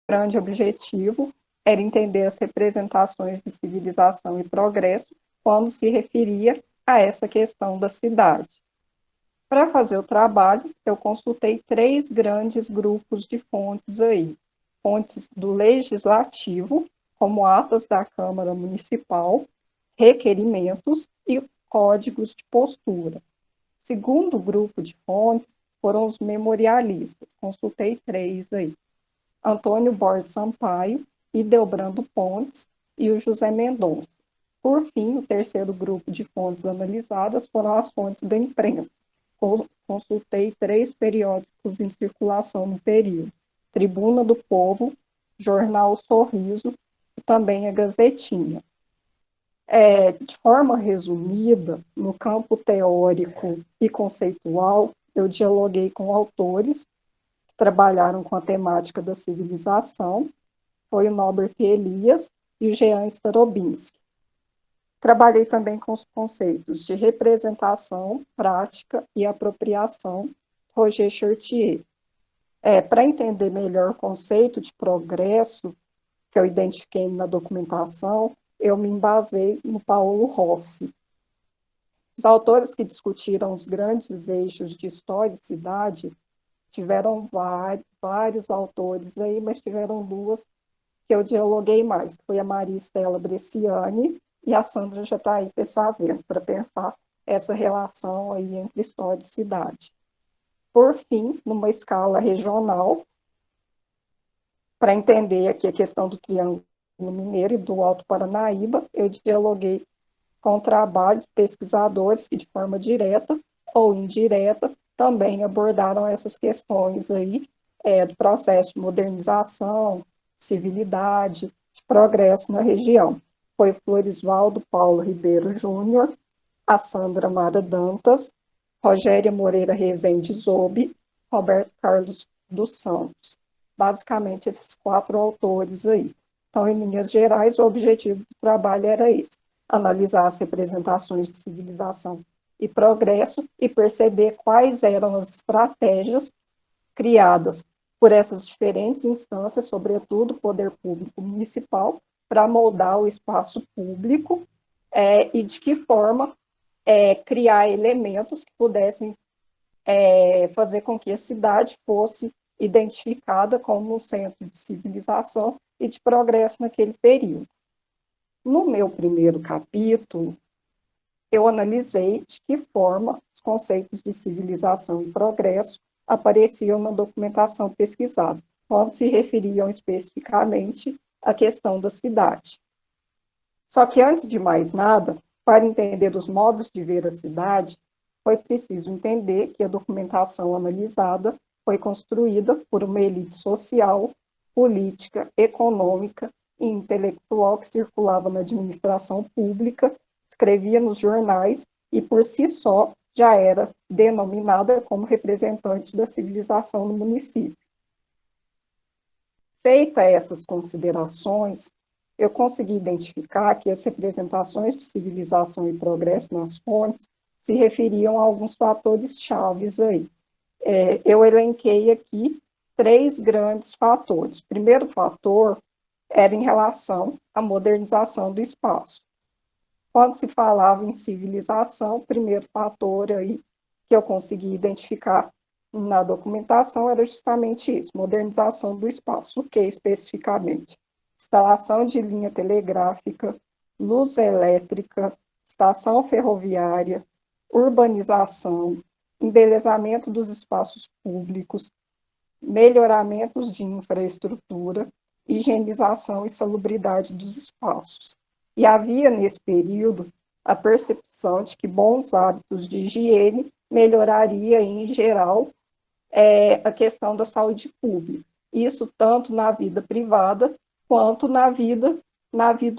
grande objetivo era entender as representações de civilização e progresso quando se referia a essa questão da cidade. Para fazer o trabalho, eu consultei 3 grandes grupos de fontes aí. Fontes do Legislativo, como atas da Câmara Municipal, requerimentos e códigos de postura. Segundo grupo de fontes foram os memorialistas. Consultei 3 aí. Antônio Borges Sampaio, Ildebrando Pontes e o José Mendonça. Por fim, o terceiro grupo de fontes analisadas foram as fontes da imprensa. Consultei 3 periódicos em circulação no período: Tribuna do Povo, Jornal Sorriso e também a Gazetinha. De forma resumida, no campo teórico e conceitual, eu dialoguei com autores que trabalharam com a temática da civilização, foi o Norbert Elias e o Jean Starobinski. Trabalhei também com os conceitos de representação, prática e apropriação, Roger Chartier. Para entender melhor o conceito de progresso, que eu identifiquei na documentação, eu me embasei no Paulo Rossi. Os autores que discutiram os grandes eixos de história e cidade tiveram vários autores aí, mas tiveram 2 que eu dialoguei mais, que foi a Maria Estela Bresciani e a Sandra Jataí Pessavento, para pensar essa relação aí entre história e cidade. Por fim, numa escala regional, para entender aqui a questão do Triângulo Mineiro e do Alto Paranaíba, eu dialoguei com o trabalho de pesquisadores que, de forma direta ou indireta, também abordaram essas questões aí, do processo de modernização, civilidade, de progresso na região. Foi Florisvaldo Paulo Ribeiro Júnior, a Sandra Amada Dantas, Rogéria Moreira Rezende Zobe, Roberto Carlos dos Santos. Basicamente, esses 4 autores aí. Então, em linhas gerais, o objetivo do trabalho era esse: analisar as representações de civilização e progresso e perceber quais eram as estratégias criadas por essas diferentes instâncias, sobretudo o poder público municipal, para moldar o espaço público e de que forma criar elementos que pudessem fazer com que a cidade fosse identificada como um centro de civilização e de progresso naquele período. No meu primeiro capítulo, eu analisei de que forma os conceitos de civilização e progresso apareciam na documentação pesquisada, quando se referiam especificamente à questão da cidade. Só que, antes de mais nada, para entender os modos de ver a cidade, foi preciso entender que a documentação analisada foi construída por uma elite social, política, econômica e intelectual que circulava na administração pública, escrevia nos jornais e, por si só, já era denominada como representante da civilização no município. Feitas essas considerações, eu consegui identificar que as representações de civilização e progresso nas fontes se referiam a alguns fatores chaves aí. Eu elenquei aqui 3 grandes fatores. O primeiro fator era em relação à modernização do espaço. Quando se falava em civilização, o primeiro fator aí que eu consegui identificar na documentação era justamente isso: modernização do espaço. O que especificamente? Instalação de linha telegráfica, luz elétrica, estação ferroviária, urbanização, embelezamento dos espaços públicos, melhoramentos de infraestrutura, higienização e salubridade dos espaços. E havia, nesse período, a percepção de que bons hábitos de higiene melhoraria, em geral, a questão da saúde pública. Isso tanto na vida privada, quanto na vida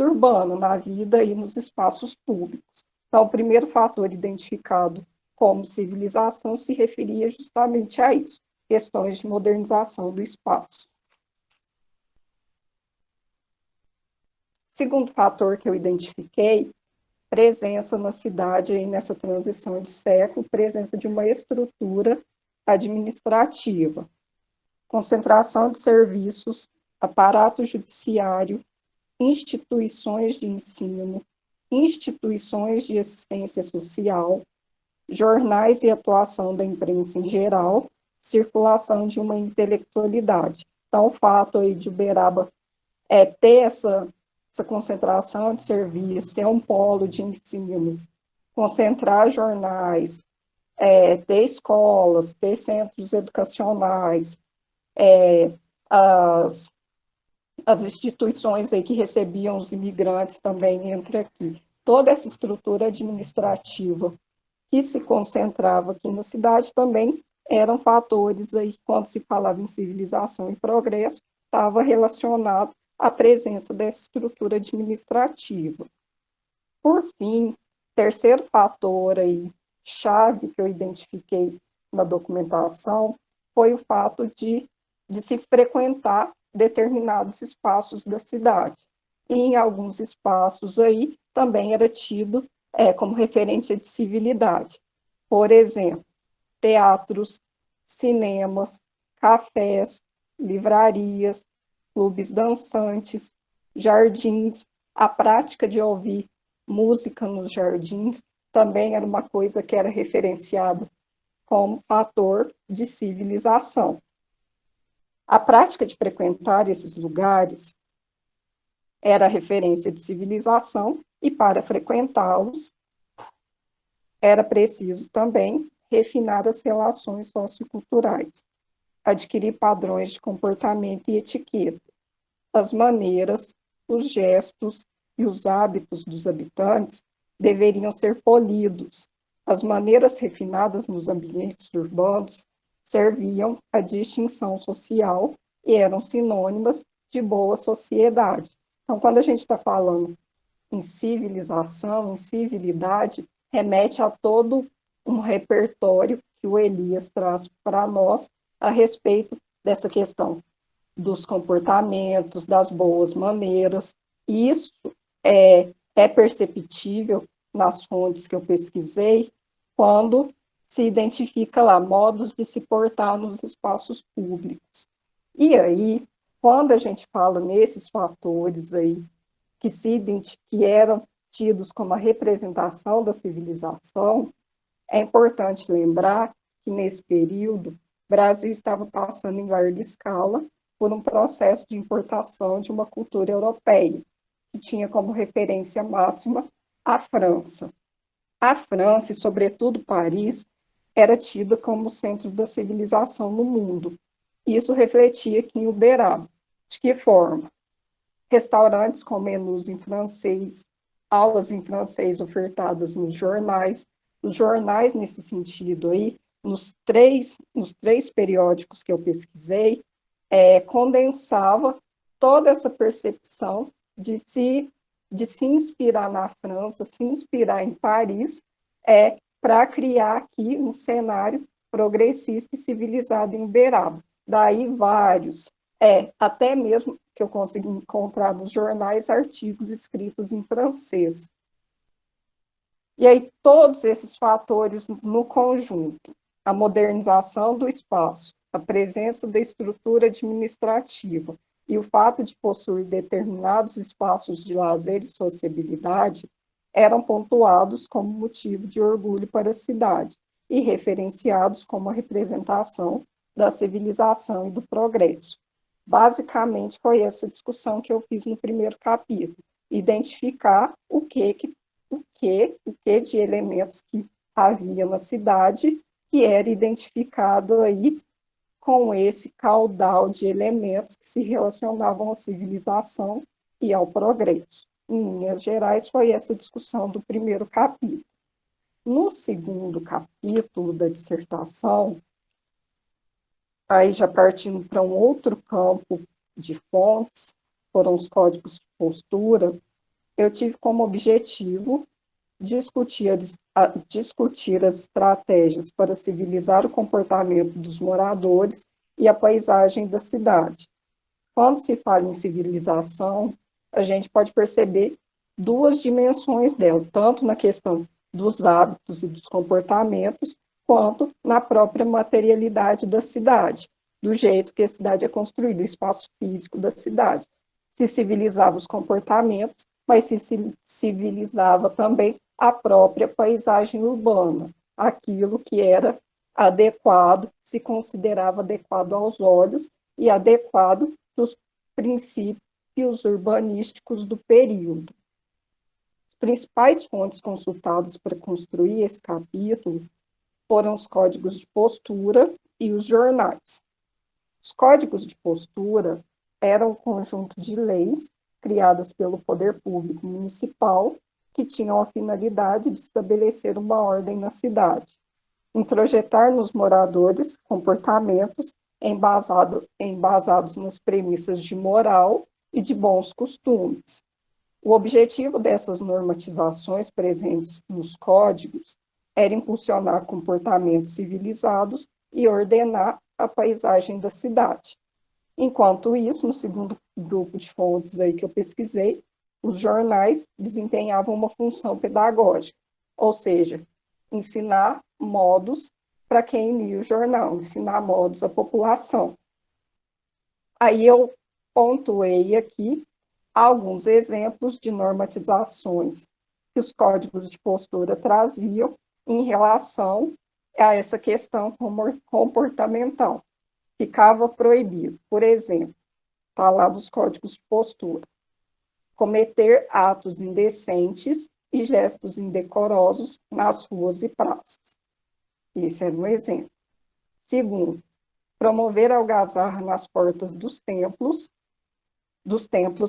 urbana, na vida e nos espaços públicos. Então, o primeiro fator identificado como civilização se referia justamente a isso, questões de modernização do espaço. Segundo fator que eu identifiquei, presença na cidade, aí nessa transição de século, presença de uma estrutura administrativa, concentração de serviços aparato judiciário, instituições de ensino, instituições de assistência social, jornais e atuação da imprensa em geral, circulação de uma intelectualidade. Então, o fato aí de Uberaba ter essa concentração de serviços, ser um polo de ensino, concentrar jornais, ter escolas, ter centros educacionais, as instituições aí que recebiam os imigrantes também entra aqui. Toda essa estrutura administrativa que se concentrava aqui na cidade também eram fatores aí, quando se falava em civilização e progresso, estava relacionado à presença dessa estrutura administrativa. Por fim, terceiro fator aí, chave que eu identifiquei na documentação foi o fato de se frequentar determinados espaços da cidade. E em alguns espaços aí também era tido como referência de civilidade. Por exemplo, teatros, cinemas, cafés, livrarias, clubes dançantes, jardins, a prática de ouvir música nos jardins também era uma coisa que era referenciada como fator de civilização. A prática de frequentar esses lugares era referência de civilização e para frequentá-los era preciso também refinar as relações socioculturais, adquirir padrões de comportamento e etiqueta, as maneiras, os gestos e os hábitos dos habitantes deveriam ser polidos. As maneiras refinadas nos ambientes urbanos serviam à distinção social e eram sinônimas de boa sociedade. Então, quando a gente está falando em civilização, em civilidade, remete a todo um repertório que o Elias traz para nós a respeito dessa questão dos comportamentos, das boas maneiras. Isso é perceptível nas fontes que eu pesquisei, quando se identifica lá modos de se portar nos espaços públicos. E aí, quando a gente fala nesses fatores aí, que eram tidos como a representação da civilização, é importante lembrar que nesse período, o Brasil estava passando em larga escala por um processo de importação de uma cultura europeia, que tinha como referência máxima a França. A França, e sobretudo Paris, era tida como o centro da civilização no mundo. Isso refletia aqui em Uberaba. De que forma? Restaurantes com menus em francês, aulas em francês ofertadas nos jornais. Os jornais, nesse sentido aí, nos três periódicos que eu pesquisei, condensava toda essa percepção de se inspirar na França, se inspirar em Paris, para criar aqui um cenário progressista e civilizado em Uberaba. Daí vários, até mesmo que eu consegui encontrar nos jornais, artigos escritos em francês. E aí todos esses fatores no conjunto, a modernização do espaço, a presença da estrutura administrativa e o fato de possuir determinados espaços de lazer e sociabilidade eram pontuados como motivo de orgulho para a cidade e referenciados como a representação da civilização e do progresso. Basicamente, foi essa discussão que eu fiz no primeiro capítulo, identificar o que de elementos que havia na cidade que era identificado aí com esse caudal de elementos que se relacionavam à civilização e ao progresso. Em linhas gerais, foi essa discussão do primeiro capítulo. No segundo capítulo da dissertação, aí já partindo para um outro campo de fontes, foram os códigos de postura, eu tive como objetivo discutir as estratégias para civilizar o comportamento dos moradores e a paisagem da cidade. Quando se fala em civilização, a gente pode perceber duas dimensões dela, tanto na questão dos hábitos e dos comportamentos, quanto na própria materialidade da cidade. do jeito que a cidade é construída, o espaço físico da cidade. Se civilizava os comportamentos, mas se civilizava também a própria paisagem urbana, aquilo que era adequado, se considerava adequado aos olhos e adequado dos princípios urbanísticos do período. As principais fontes consultadas para construir esse capítulo foram os códigos de postura e os jornais. Os códigos de postura eram um conjunto de leis criadas pelo poder público municipal que tinham a finalidade de estabelecer uma ordem na cidade, introjetar nos moradores comportamentos embasados nas premissas de moral e de bons costumes. O objetivo dessas normatizações presentes nos códigos era impulsionar comportamentos civilizados e ordenar a paisagem da cidade. Enquanto isso, no segundo grupo de fontes aí que eu pesquisei, os jornais desempenhavam uma função pedagógica, ou seja, ensinar modos para quem lia o jornal, ensinar modos à população. Aí eu pontuei aqui alguns exemplos de normatizações que os códigos de postura traziam em relação a essa questão comportamental. Ficava proibido, por exemplo, está lá nos códigos de postura, cometer atos indecentes e gestos indecorosos nas ruas e praças. Esse é um exemplo. Segundo, promover algazarra nas portas dos templos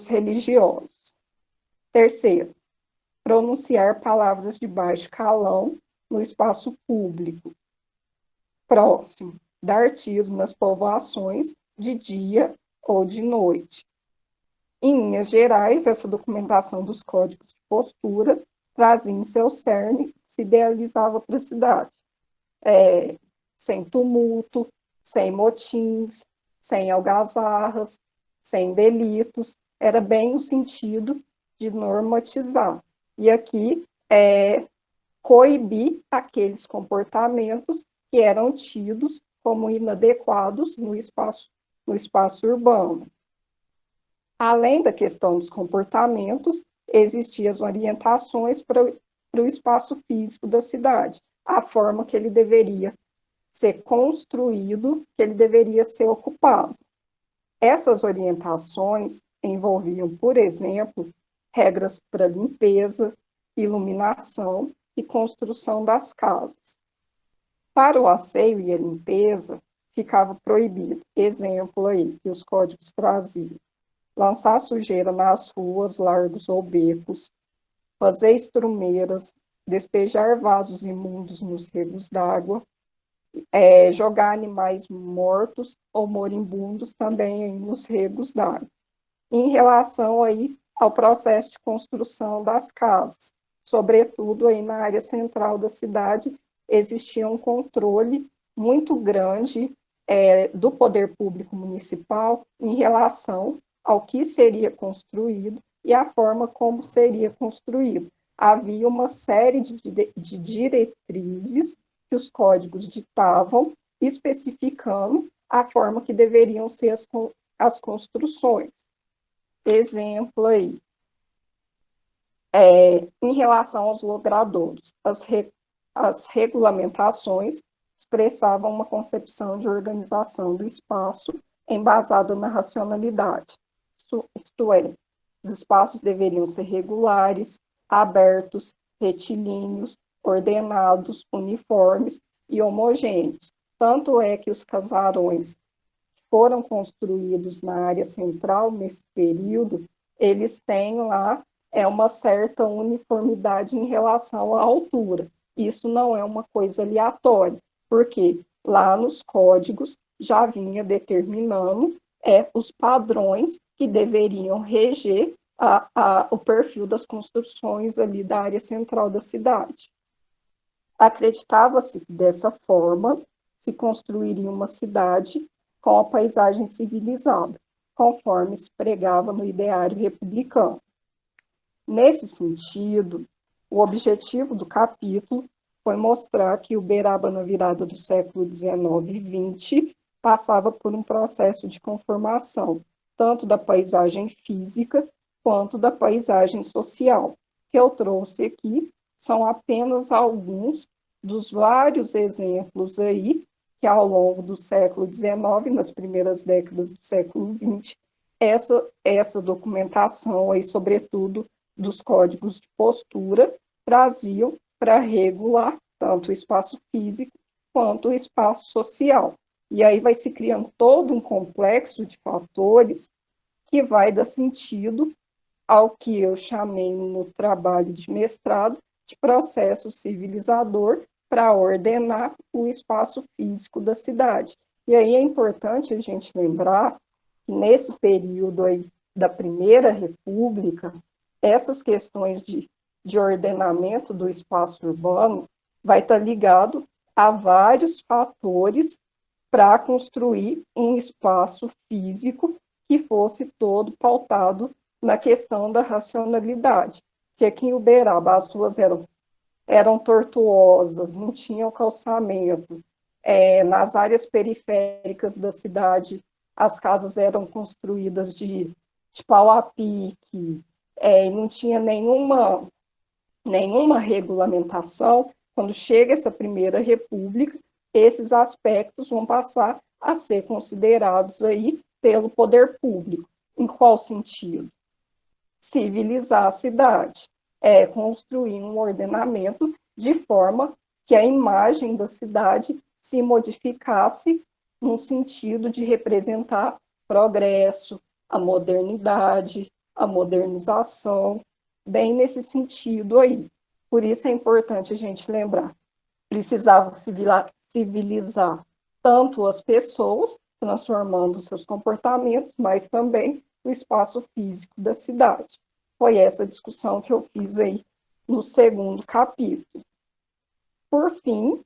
religiosos. Terceiro, pronunciar palavras de baixo calão no espaço público. Próximo, dar tiro nas povoações de dia ou de noite. Em linhas gerais, essa documentação dos códigos de postura trazia em seu cerne, se idealizava para a cidade. Sem tumulto, sem motins, sem algazarras, sem delitos, era bem o sentido de normatizar. E aqui coibir aqueles comportamentos que eram tidos como inadequados no espaço urbano. Além da questão dos comportamentos, existiam as orientações para o espaço físico da cidade, a forma que ele deveria ser construído, que ele deveria ser ocupado. Essas orientações envolviam, por exemplo, regras para limpeza, iluminação e construção das casas. Para o asseio e a limpeza, ficava proibido, exemplo aí, que os códigos traziam: lançar sujeira nas ruas, largos ou becos, fazer estrumeiras, despejar vasos imundos nos regos d'água, jogar animais mortos ou moribundos também aí nos regos d'água. Em relação aí ao processo de construção das casas, sobretudo aí na área central da cidade, existia um controle muito grande do poder público municipal em relação ao que seria construído e a forma como seria construído. Havia uma série de diretrizes que os códigos ditavam, especificando a forma que deveriam ser as construções. Exemplo aí, em relação aos logradouros, as regulamentações expressavam uma concepção de organização do espaço embasada na racionalidade. Isto é, os espaços deveriam ser regulares, abertos, retilíneos, ordenados, uniformes e homogêneos. Tanto é que os casarões que foram construídos na área central nesse período, eles têm lá uma certa uniformidade em relação à altura. Isso não é uma coisa aleatória, porque lá nos códigos já vinha determinando os padrões que deveriam reger o perfil das construções ali da área central da cidade. Acreditava-se que dessa forma se construiria uma cidade com a paisagem civilizada, conforme se pregava no ideário republicano. Nesse sentido, o objetivo do capítulo foi mostrar que Uberaba, na virada do século XIX e XX, passava por um processo de conformação, tanto da paisagem física quanto da paisagem social. Que eu trouxe aqui são apenas alguns dos vários exemplos aí que ao longo do século XIX, nas primeiras décadas do século XX, essa documentação aí, sobretudo dos códigos de postura, traziam para regular tanto o espaço físico quanto o espaço social. E aí vai se criando todo um complexo de fatores que vai dar sentido ao que eu chamei no trabalho de mestrado de processo civilizador para ordenar o espaço físico da cidade. E aí é importante a gente lembrar que nesse período aí da Primeira República, essas questões de ordenamento do espaço urbano vai estar ligado a vários fatores para construir um espaço físico que fosse todo pautado na questão da racionalidade. Se aqui em Uberaba as ruas eram tortuosas, não tinham calçamento, nas áreas periféricas da cidade as casas eram construídas de pau a pique, não tinha nenhuma regulamentação. Quando chega essa Primeira República, esses aspectos vão passar a ser considerados aí pelo poder público. Em qual sentido? Civilizar a cidade, construir um ordenamento de forma que a imagem da cidade se modificasse no sentido de representar progresso, a modernidade, a modernização, bem nesse sentido aí. Por isso é importante a gente lembrar, precisava civilizar tanto as pessoas, transformando seus comportamentos, mas também o espaço físico da cidade. Foi essa discussão que eu fiz aí no segundo capítulo. Por fim,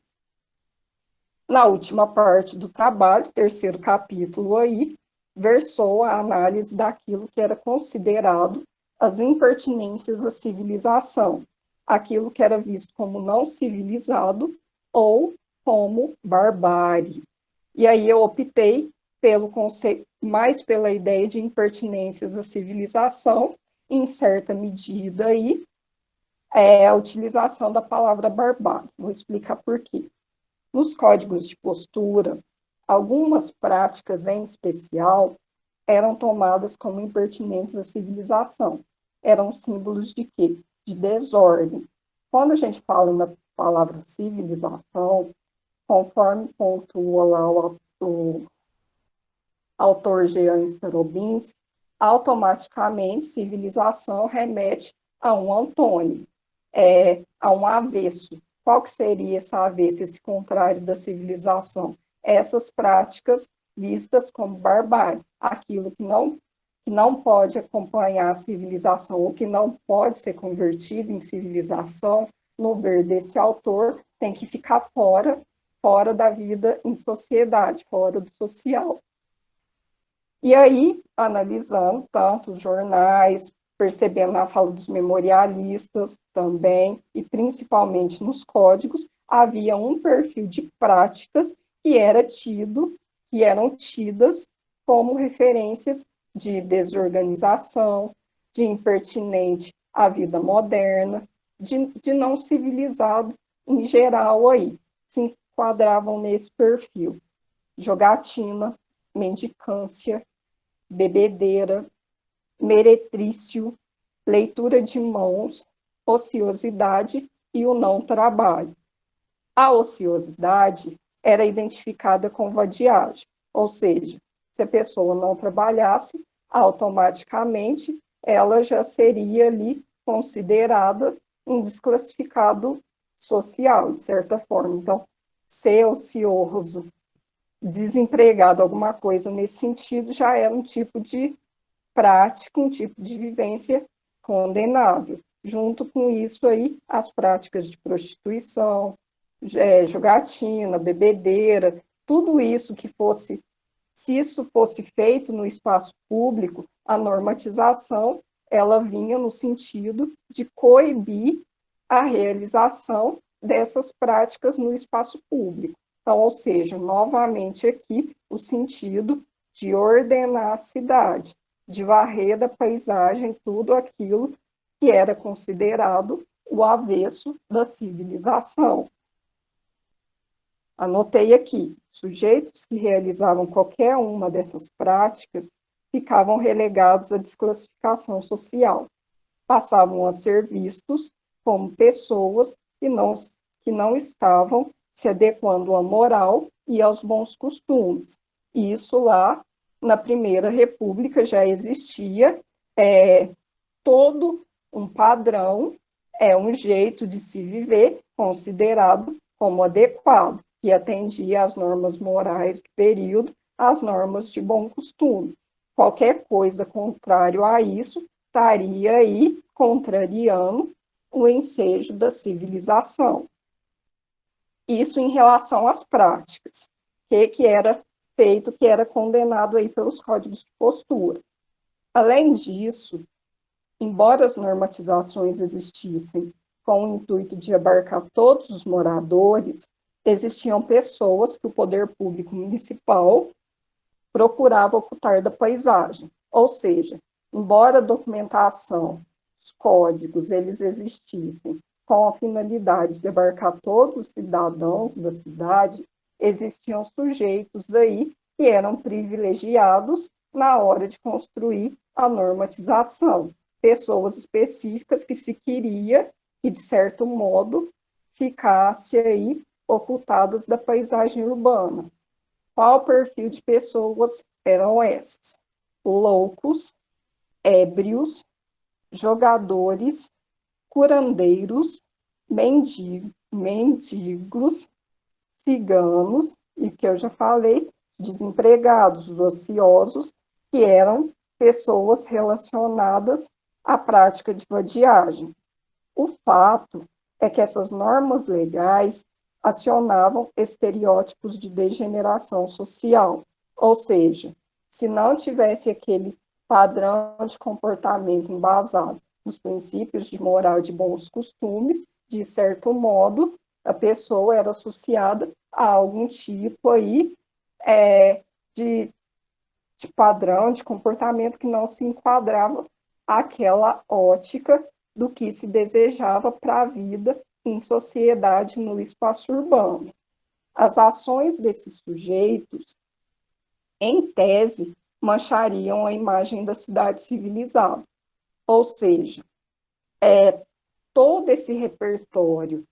na última parte do trabalho, terceiro capítulo aí, versou a análise daquilo que era considerado as impertinências à civilização, aquilo que era visto como não civilizado ou como barbárie. E aí eu optei pelo conceito, mais pela ideia de impertinências à civilização, em certa medida aí, a utilização da palavra barbárie. Vou explicar por quê. Nos códigos de postura, algumas práticas em especial eram tomadas como impertinentes à civilização. Eram símbolos de quê? De desordem. Quando a gente fala na palavra civilização, conforme pontua lá o autor Jean Starobinski, automaticamente civilização remete a um antônimo, a um avesso. Qual que seria esse avesso, esse contrário da civilização? Essas práticas vistas como barbárie, aquilo que não pode acompanhar a civilização, ou que não pode ser convertido em civilização, no ver desse autor, tem que ficar fora da vida em sociedade, fora do social. E aí, analisando tanto os jornais, percebendo na fala dos memorialistas também, e principalmente nos códigos, havia um perfil de práticas que eram tidas como referências de desorganização, de impertinente à vida moderna, de não civilizado em geral aí, se enquadravam nesse perfil. Jogatina, mendicância, bebedeira, meretrício, leitura de mãos, ociosidade e o não trabalho. A ociosidade era identificada com vadiagem, ou seja, se a pessoa não trabalhasse, automaticamente ela já seria ali considerada um desclassificado social, de certa forma. Então, ser ocioso, desempregado, alguma coisa nesse sentido, já era um tipo de prática, um tipo de vivência condenável. Junto com isso aí, as práticas de prostituição, jogatina, bebedeira, tudo isso que fosse, se isso fosse feito no espaço público, a normatização, ela vinha no sentido de coibir a realização dessas práticas no espaço público. Então, ou seja, novamente aqui o sentido de ordenar a cidade, de varrer da paisagem tudo aquilo que era considerado o avesso da civilização. Anotei aqui, sujeitos que realizavam qualquer uma dessas práticas ficavam relegados à desclassificação social, passavam a ser vistos como pessoas que não estavam se adequando à moral e aos bons costumes. E isso lá na Primeira República já existia todo um padrão, um jeito de se viver considerado como adequado, que atendia às normas morais do período, às normas de bom costume. Qualquer coisa contrário a isso estaria aí contrariando o ensejo da civilização. Isso em relação às práticas, que era feito, que era condenado aí pelos códigos de postura. Além disso, embora as normatizações existissem com o intuito de abarcar todos os moradores, existiam pessoas que o poder público municipal procurava ocultar da paisagem. Ou seja, embora a documentação, os códigos, eles existissem com a finalidade de abarcar todos os cidadãos da cidade, existiam sujeitos aí que eram privilegiados na hora de construir a normatização. Pessoas específicas que se queria que, de certo modo, ficasse aí ocultadas da paisagem urbana. Qual perfil de pessoas eram essas? Loucos, ébrios, jogadores, curandeiros, mendigos, ciganos, e que eu já falei, desempregados, ociosos, que eram pessoas relacionadas à prática de vadiagem. O fato é que essas normas legais acionavam estereótipos de degeneração social, ou seja, se não tivesse aquele padrão de comportamento embasado nos princípios de moral e de bons costumes, de certo modo, a pessoa era associada a algum tipo aí de padrão de comportamento que não se enquadrava àquela ótica do que se desejava para a vida em sociedade no espaço urbano. As ações desses sujeitos, em tese, manchariam a imagem da cidade civilizada. Ou seja, todo esse repertório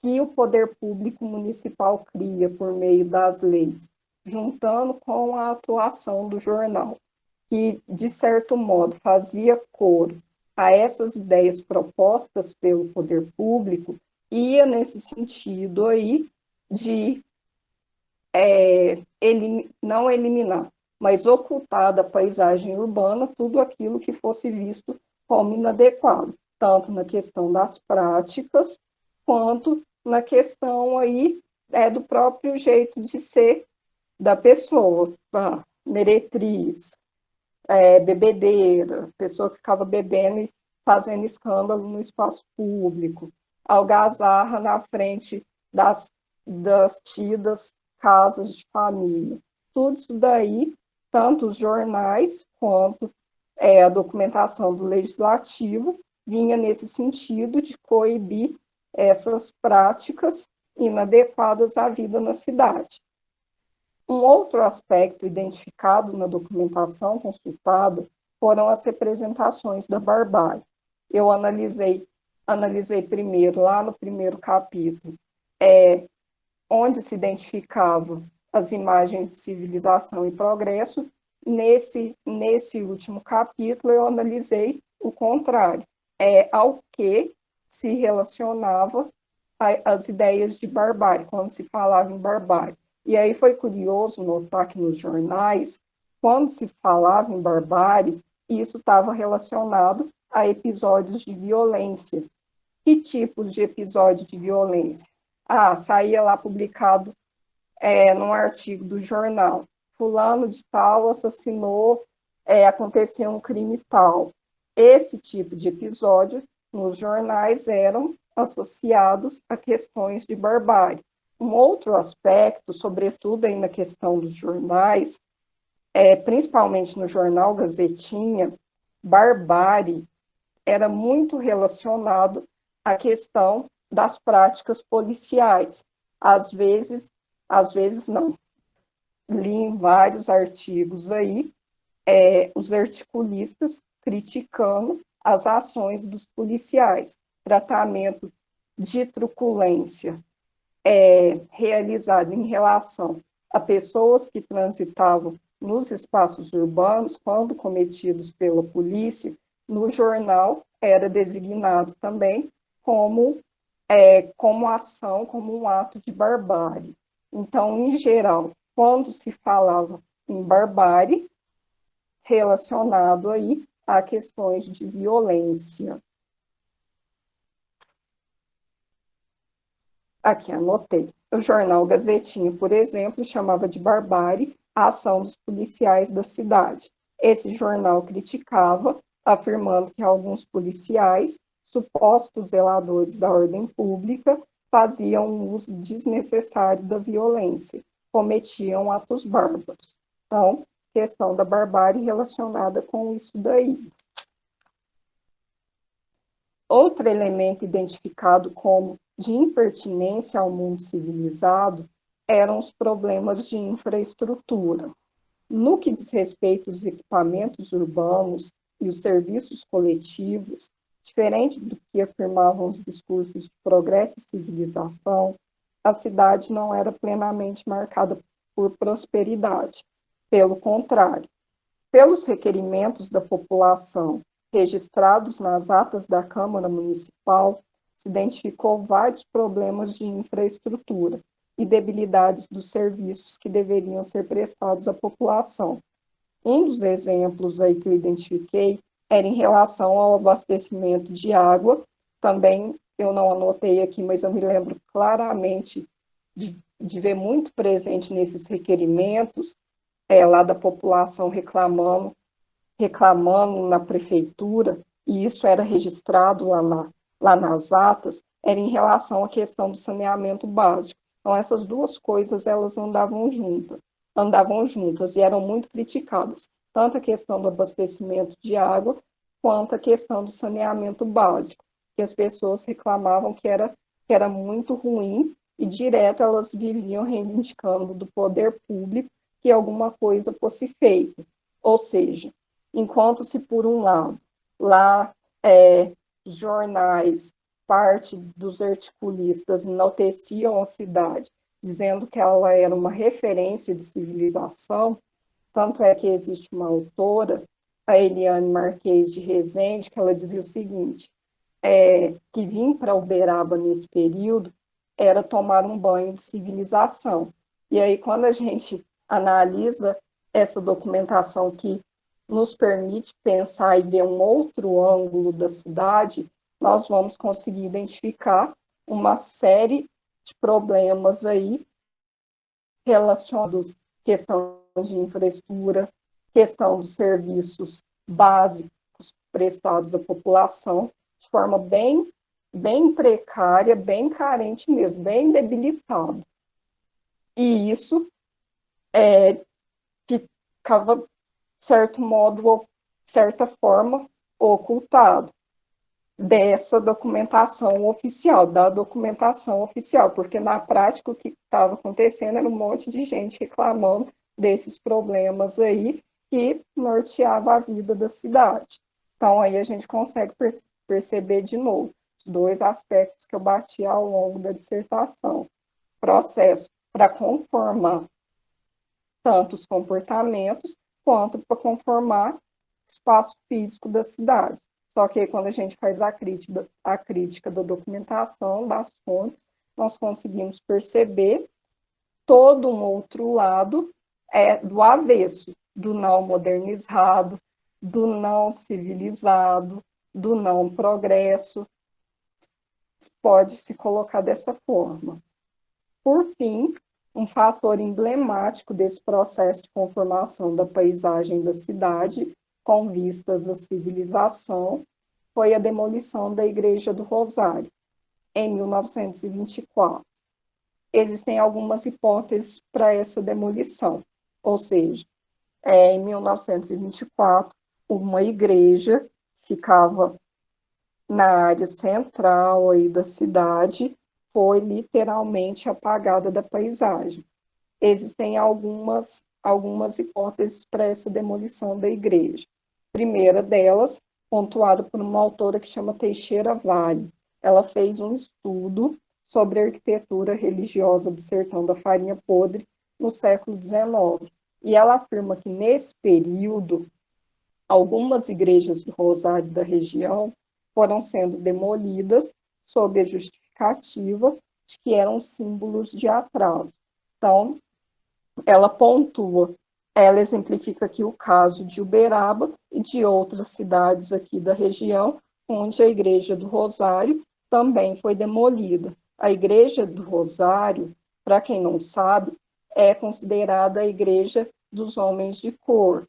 que o poder público municipal cria por meio das leis, juntando com a atuação do jornal, que, de certo modo, fazia coro a essas ideias propostas pelo poder público, ia nesse sentido aí de não eliminar, mas ocultar da paisagem urbana tudo aquilo que fosse visto como inadequado, tanto na questão das práticas, quanto na questão aí do próprio jeito de ser da pessoa, meretriz, bebedeira, pessoa que ficava bebendo e fazendo escândalo no espaço público, algazarra na frente das tidas casas de família. Tudo isso daí, tanto os jornais quanto a documentação do legislativo, vinha nesse sentido de coibir essas práticas inadequadas à vida na cidade. Um outro aspecto identificado na documentação consultada foram as representações da barbárie. Eu analisei primeiro, lá no primeiro capítulo, onde se identificavam as imagens de civilização e progresso. Nesse último capítulo, eu analisei o contrário, ao que se relacionava as ideias de barbárie, quando se falava em barbárie. E aí foi curioso notar que nos jornais, quando se falava em barbárie, isso estava relacionado a episódios de violência. Que tipos de episódio de violência? Saía lá publicado num artigo do jornal, fulano de tal assassinou, aconteceu um crime tal. Esse tipo de episódio nos jornais eram associados a questões de barbárie. Um outro aspecto, sobretudo aí na questão dos jornais, principalmente no jornal Gazetinha, barbárie era muito relacionado à questão das práticas policiais. Às vezes não. Li em vários artigos aí, os articulistas criticando as ações dos policiais, tratamento de truculência realizado em relação a pessoas que transitavam nos espaços urbanos, quando cometidos pela polícia, no jornal era designado também como ação, como um ato de barbárie. Então, em geral, quando se falava em barbárie, relacionado aí a questões de violência. Aqui anotei. O jornal Gazetinha, por exemplo, chamava de barbárie a ação dos policiais da cidade. Esse jornal criticava, afirmando que alguns policiais, supostos zeladores da ordem pública, faziam um uso desnecessário da violência, cometiam atos bárbaros. Então, questão da barbárie relacionada com isso daí. Outro elemento identificado como de impertinência ao mundo civilizado eram os problemas de infraestrutura. No que diz respeito aos equipamentos urbanos e os serviços coletivos, diferente do que afirmavam os discursos de progresso e civilização, a cidade não era plenamente marcada por prosperidade. Pelo contrário, pelos requerimentos da população registrados nas atas da Câmara Municipal, se identificou vários problemas de infraestrutura e debilidades dos serviços que deveriam ser prestados à população. Um dos exemplos aí que eu identifiquei era em relação ao abastecimento de água. Também eu não anotei aqui, mas eu me lembro claramente de ver muito presente nesses requerimentos, lá da população reclamando na prefeitura, e isso era registrado lá nas atas, era em relação à questão do saneamento básico. Então, essas duas coisas, elas andavam juntas e eram muito criticadas, tanto a questão do abastecimento de água, quanto a questão do saneamento básico, que as pessoas reclamavam que era muito ruim, e direto elas viviam reivindicando do poder público que alguma coisa fosse feita. Ou seja, enquanto se por um lado, lá os jornais, parte dos articulistas enalteciam a cidade, dizendo que ela era uma referência de civilização, tanto é que existe uma autora, a Eliane Marques de Rezende, que ela dizia o seguinte, que vir para Uberaba nesse período era tomar um banho de civilização. E aí, quando a gente analisa essa documentação que nos permite pensar e ver um outro ângulo da cidade, nós vamos conseguir identificar uma série de problemas aí relacionados à questão de infraestrutura, questão dos serviços básicos prestados à população, de forma bem precária, bem carente mesmo, bem debilitada. E isso ficava, de certo modo, ou certa forma, ocultado dessa documentação oficial, da documentação oficial, porque na prática o que estava acontecendo era um monte de gente reclamando desses problemas aí que norteava a vida da cidade. Então aí a gente consegue perceber de novo os dois aspectos que eu bati ao longo da dissertação. Processo para conformar tanto os comportamentos quanto para conformar o espaço físico da cidade. Só que quando a gente faz a crítica da documentação, das fontes, nós conseguimos perceber todo um outro lado do avesso, do não modernizado, do não civilizado, do não progresso. Pode se colocar dessa forma. Por fim, um fator emblemático desse processo de conformação da paisagem da cidade, com vistas à civilização, foi a demolição da Igreja do Rosário, em 1924. existem algumas hipóteses para essa demolição. Ou seja, em 1924, uma igreja ficava na área central aí da cidade foi literalmente apagada da paisagem. Existem algumas hipóteses para essa demolição da igreja. A primeira delas, pontuada por uma autora que chama Teixeira Vale. Ela fez um estudo sobre a arquitetura religiosa do Sertão da Farinha Podre no século XIX. E ela afirma que, nesse período, algumas igrejas do Rosário da região foram sendo demolidas sob a justificativa de que eram símbolos de atraso. Então, ela pontua, ela exemplifica aqui o caso de Uberaba e de outras cidades aqui da região, onde a Igreja do Rosário também foi demolida. A Igreja do Rosário, para quem não sabe, é considerada a Igreja dos Homens de Cor.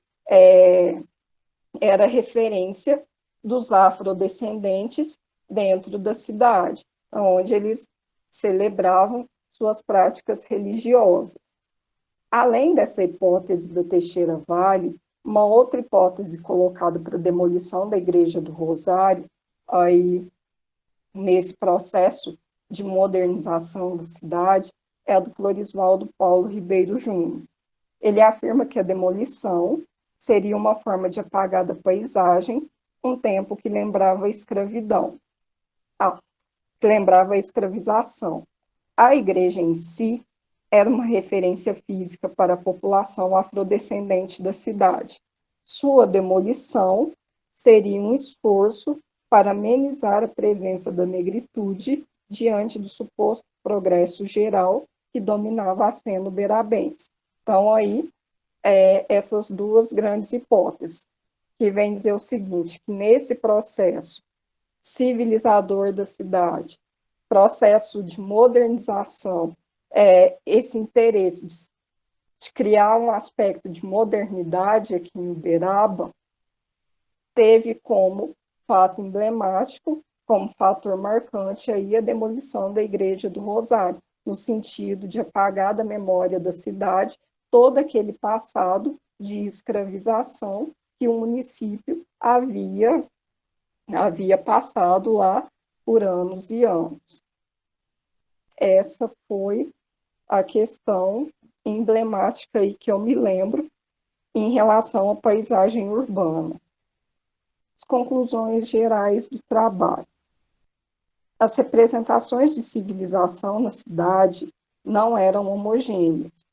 Era referência dos afrodescendentes dentro da cidade, onde eles celebravam suas práticas religiosas. Além dessa hipótese da Teixeira Vale, uma outra hipótese colocada para a demolição da Igreja do Rosário, aí nesse processo de modernização da cidade, é a do Florisvaldo Paulo Ribeiro Júnior. Ele afirma que a demolição seria uma forma de apagar da paisagem um tempo que lembrava a escravidão, que lembrava a escravização. A igreja em si era uma referência física para a população afrodescendente da cidade. Sua demolição seria um esforço para amenizar a presença da negritude diante do suposto progresso geral que dominava a cena uberabense. Então, aí, essas duas grandes hipóteses, que vem dizer o seguinte, que nesse processo civilizador da cidade, processo de modernização, esse interesse de criar um aspecto de modernidade aqui em Uberaba, teve como fato emblemático, como fator marcante, aí a demolição da Igreja do Rosário, no sentido de apagar da memória da cidade todo aquele passado de escravização que o município havia passado lá por anos e anos. Essa foi a questão emblemática aí que eu me lembro em relação à paisagem urbana. As conclusões gerais do trabalho. As representações de civilização na cidade não eram homogêneas.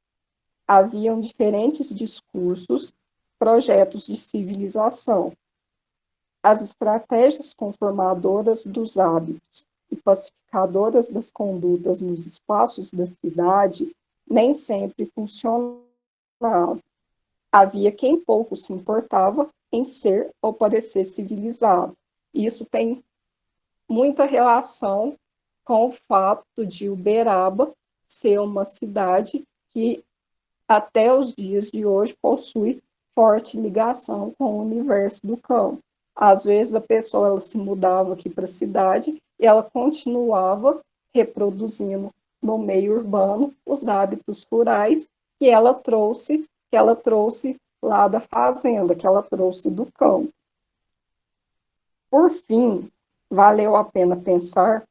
Haviam diferentes discursos, projetos de civilização. As estratégias conformadoras dos hábitos e pacificadoras das condutas nos espaços da cidade nem sempre funcionavam. Havia quem pouco se importava em ser ou parecer civilizado. Isso tem muita relação com o fato de Uberaba ser uma cidade que até os dias de hoje possui forte ligação com o universo do campo. Às vezes a pessoa ela se mudava aqui para a cidade e ela continuava reproduzindo no meio urbano os hábitos rurais que ela trouxe lá da fazenda, que ela trouxe do campo. Por fim, valeu a pena pensar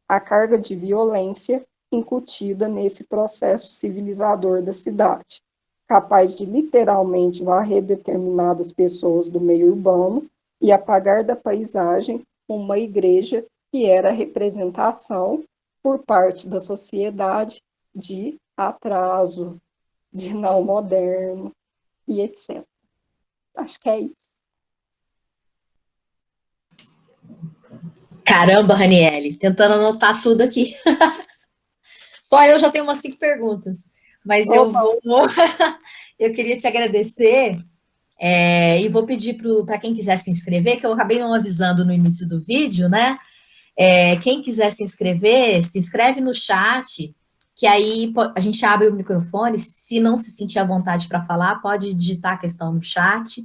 a carga de violência incutida nesse processo civilizador da cidade, capaz de literalmente varrer determinadas pessoas do meio urbano e apagar da paisagem uma igreja que era representação por parte da sociedade de atraso, de não moderno e etc. Acho que é isso. Caramba, Raniele, tentando anotar tudo aqui. Só eu já tenho umas 5 perguntas, mas eu queria te agradecer e vou pedir para quem quiser se inscrever, que eu acabei não avisando no início do vídeo, né? Quem quiser se inscreve no chat, que aí a gente abre o microfone. Se não se sentir à vontade para falar, pode digitar a questão no chat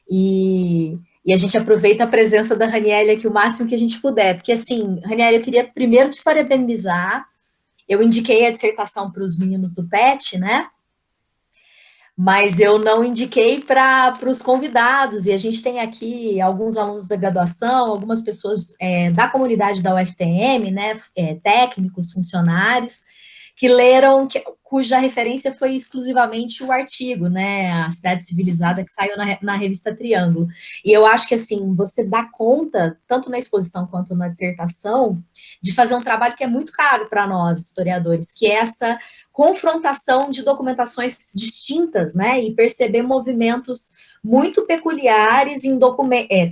e a gente aproveita a presença da Raniele aqui o máximo que a gente puder, porque assim, Raniele, eu queria primeiro te parabenizar. Eu indiquei a dissertação para os meninos do PET, né? Mas eu não indiquei para os convidados, e a gente tem aqui alguns alunos da graduação, algumas pessoas da comunidade da UFTM, né, técnicos, funcionários, que leram, cuja referência foi exclusivamente o artigo, né, A Cidade Civilizada, que saiu na revista Triângulo. E eu acho que, assim, você dá conta, tanto na exposição quanto na dissertação, de fazer um trabalho que é muito caro para nós, historiadores, que é essa confrontação de documentações distintas, né, e perceber movimentos muito peculiares em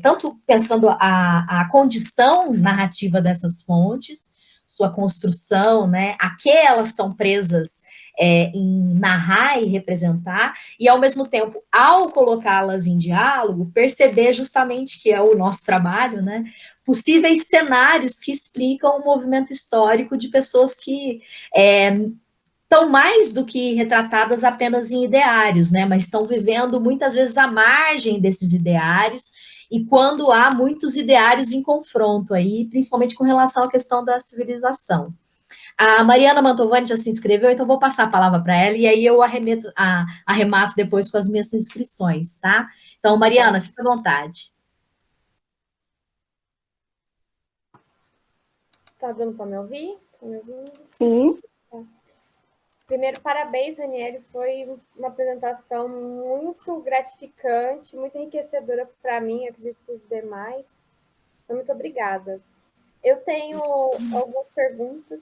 tanto pensando a condição narrativa dessas fontes, sua construção, né, a que elas estão presas em narrar e representar, e ao mesmo tempo, ao colocá-las em diálogo, perceber justamente que é o nosso trabalho, né, possíveis cenários que explicam o movimento histórico de pessoas que estão mais do que retratadas apenas em ideários, né? Mas estão vivendo muitas vezes à margem desses ideários, e quando há muitos ideários em confronto aí, principalmente com relação à questão da civilização. A Mariana Mantovani já se inscreveu, então vou passar a palavra para ela, e aí eu arremato depois com as minhas inscrições, tá? Então, Mariana, fica à vontade. Tá dando para me ouvir? Tá me ouvindo? Sim. Primeiro, parabéns, Ranieri. Foi uma apresentação muito gratificante, muito enriquecedora para mim, acredito que os demais. Então, muito obrigada. Eu tenho algumas perguntas.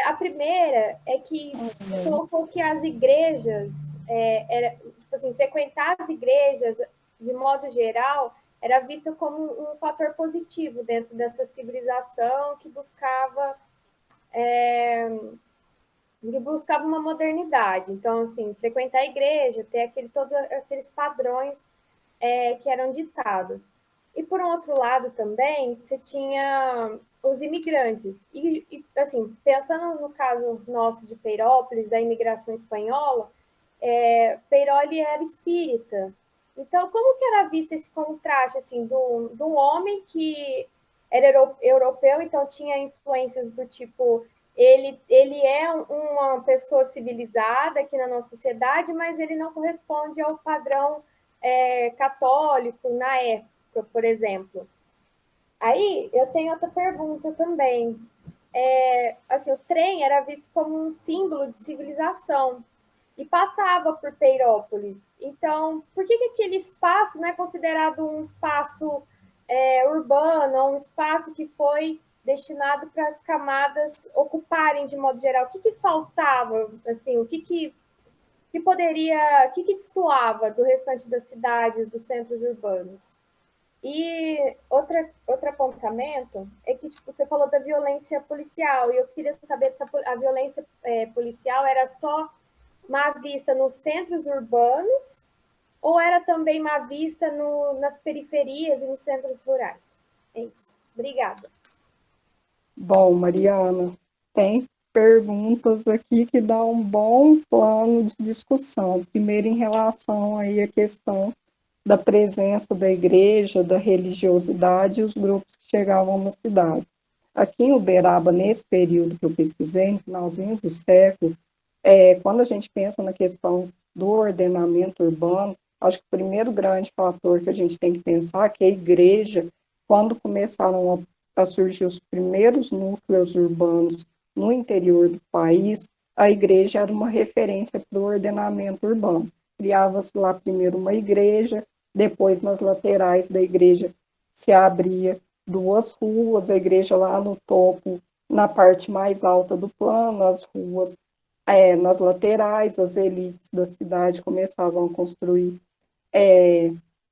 A primeira é que você colocou que as igrejas, tipo assim, frequentar as igrejas, de modo geral, era vista como um fator positivo dentro dessa civilização que buscava uma modernidade. Então, assim, frequentar a igreja, ter todos aqueles padrões que eram ditados. E, por um outro lado, também, você tinha os imigrantes. E assim, pensando no caso nosso de Peirópolis, da imigração espanhola, Peiroli era espírita. Então, como que era visto esse contraste, assim, de um homem que era europeu, então tinha influências do tipo ele é uma pessoa civilizada aqui na nossa sociedade, mas ele não corresponde ao padrão católico na época, por exemplo. Aí eu tenho outra pergunta também. Assim, o trem era visto como um símbolo de civilização e passava por Peirópolis. Então, por que aquele espaço não é considerado um espaço urbano, um espaço que foi destinado para as camadas ocuparem de modo geral? O que faltava, assim, o que destoava do restante da cidade, dos centros urbanos? E outro apontamento é que tipo, você falou da violência policial, e eu queria saber se a violência policial era só má vista nos centros urbanos ou era também má vista nas periferias e nos centros rurais? É isso. Obrigada. Bom, Mariana, tem perguntas aqui que dão um bom plano de discussão. Primeiro, em relação aí à questão da presença da igreja, da religiosidade e os grupos que chegavam na cidade. Aqui em Uberaba, nesse período que eu pesquisei, no finalzinho do século, quando a gente pensa na questão do ordenamento urbano, acho que o primeiro grande fator que a gente tem que pensar é que a igreja, quando começaram a surgir os primeiros núcleos urbanos no interior do país, a igreja era uma referência para o ordenamento urbano. Criava-se lá primeiro uma igreja, depois nas laterais da igreja se abria duas ruas, a igreja lá no topo, na parte mais alta do plano, as ruas nas laterais, as elites da cidade começavam a construir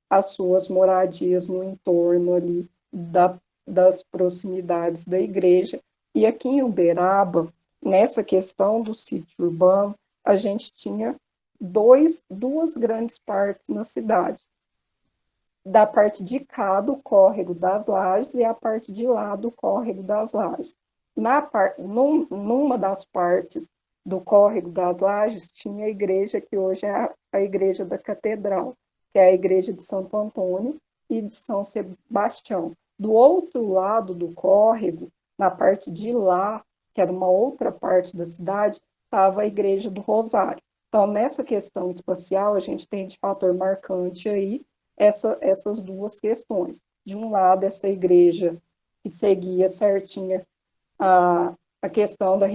as suas moradias no entorno ali das proximidades da igreja. E aqui em Uberaba, nessa questão do sítio urbano, a gente tinha duas grandes partes na cidade. Da parte de cá do Córrego das Lajes e a parte de lá do Córrego das Lajes. Numa das partes do Córrego das Lajes tinha a igreja que hoje é a igreja da Catedral, que é a igreja de Santo Antônio e de São Sebastião. Do outro lado do córrego, na parte de lá, que era uma outra parte da cidade, estava a Igreja do Rosário. Então, nessa questão espacial, a gente tem de fator marcante aí essas duas questões. De um lado, essa igreja que seguia certinha a questão da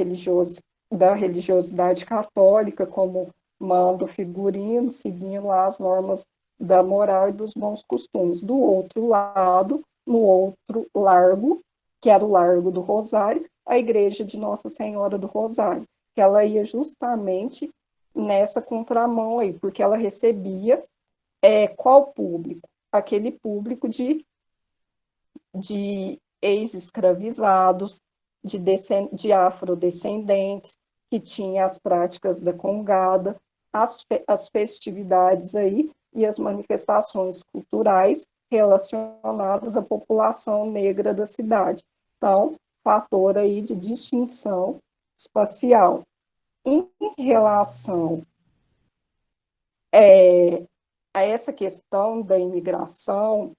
religiosidade católica, como manda o figurino, seguindo lá as normas da moral e dos bons costumes. Do outro lado, no outro largo, que era o Largo do Rosário, a igreja de Nossa Senhora do Rosário, que ela ia justamente nessa contramão aí, porque ela recebia qual público? Aquele público de ex-escravizados, de afrodescendentes, que tinha as práticas da congada, as festividades aí e as manifestações culturais relacionadas à população negra da cidade. Então, fator aí de distinção espacial. Em relação a essa questão da imigração,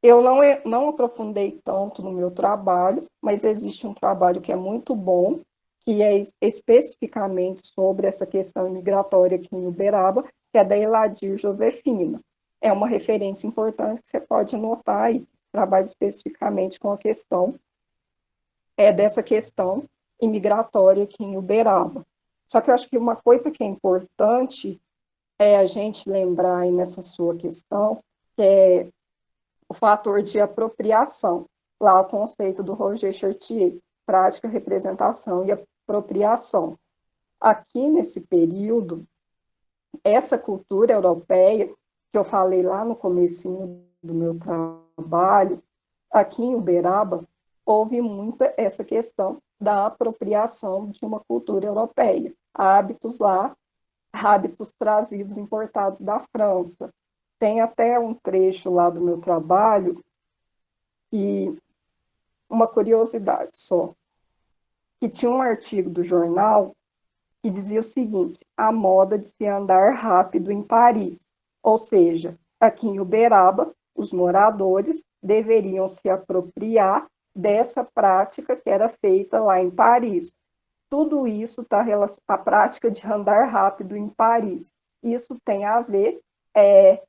eu não aprofundei tanto no meu trabalho, mas existe um trabalho que é muito bom, que é especificamente sobre essa questão imigratória aqui em Uberaba, que é da Eladir Josefina. É uma referência importante que você pode notar aí, trabalho especificamente com a questão, dessa questão imigratória aqui em Uberaba. Só que eu acho que uma coisa que é importante é a gente lembrar aí nessa sua questão, que é o fator de apropriação, lá o conceito do Roger Chartier, prática, representação e apropriação. Aqui nesse período, essa cultura europeia, que eu falei lá no comecinho do meu trabalho, aqui em Uberaba, houve muita essa questão da apropriação de uma cultura europeia. Hábitos lá, hábitos trazidos, importados da França. Tem até um trecho lá do meu trabalho, que uma curiosidade só, que tinha um artigo do jornal que dizia o seguinte: a moda de se andar rápido em Paris. Ou seja, aqui em Uberaba, os moradores deveriam se apropriar dessa prática que era feita lá em Paris. Tudo isso está relacionado à prática de andar rápido em Paris. Isso tem a ver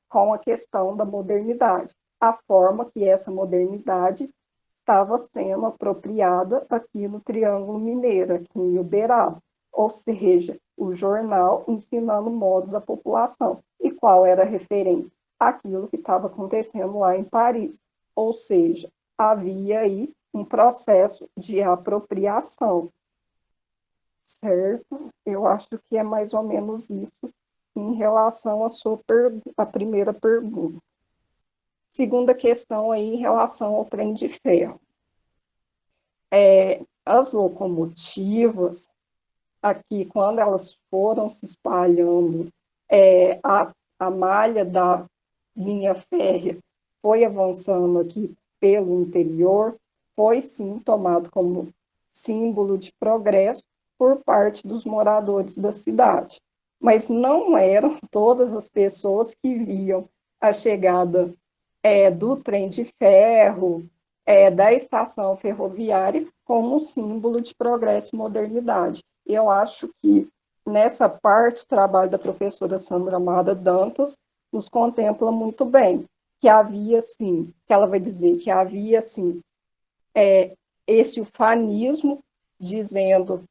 com a questão da modernidade, a forma que essa modernidade estava sendo apropriada aqui no Triângulo Mineiro, aqui em Uberaba. Ou seja, o jornal ensinando modos à população. E qual era a referência? Aquilo que estava acontecendo lá em Paris. Ou seja, havia aí um processo de apropriação. Certo? Eu acho que é mais ou menos isso em relação à primeira pergunta. Segunda questão aí em relação ao trem de ferro. As locomotivas, aqui, quando elas foram se espalhando, a malha da linha férrea foi avançando aqui pelo interior, foi sim tomado como símbolo de progresso por parte dos moradores da cidade. Mas não eram todas as pessoas que viam a chegada do trem de ferro, da estação ferroviária, como um símbolo de progresso e modernidade. Eu acho que, nessa parte, o trabalho da professora Sandra Amada Dantas nos contempla muito bem, que havia, sim, que ela vai dizer que havia, sim, esse ufanismo, dizendo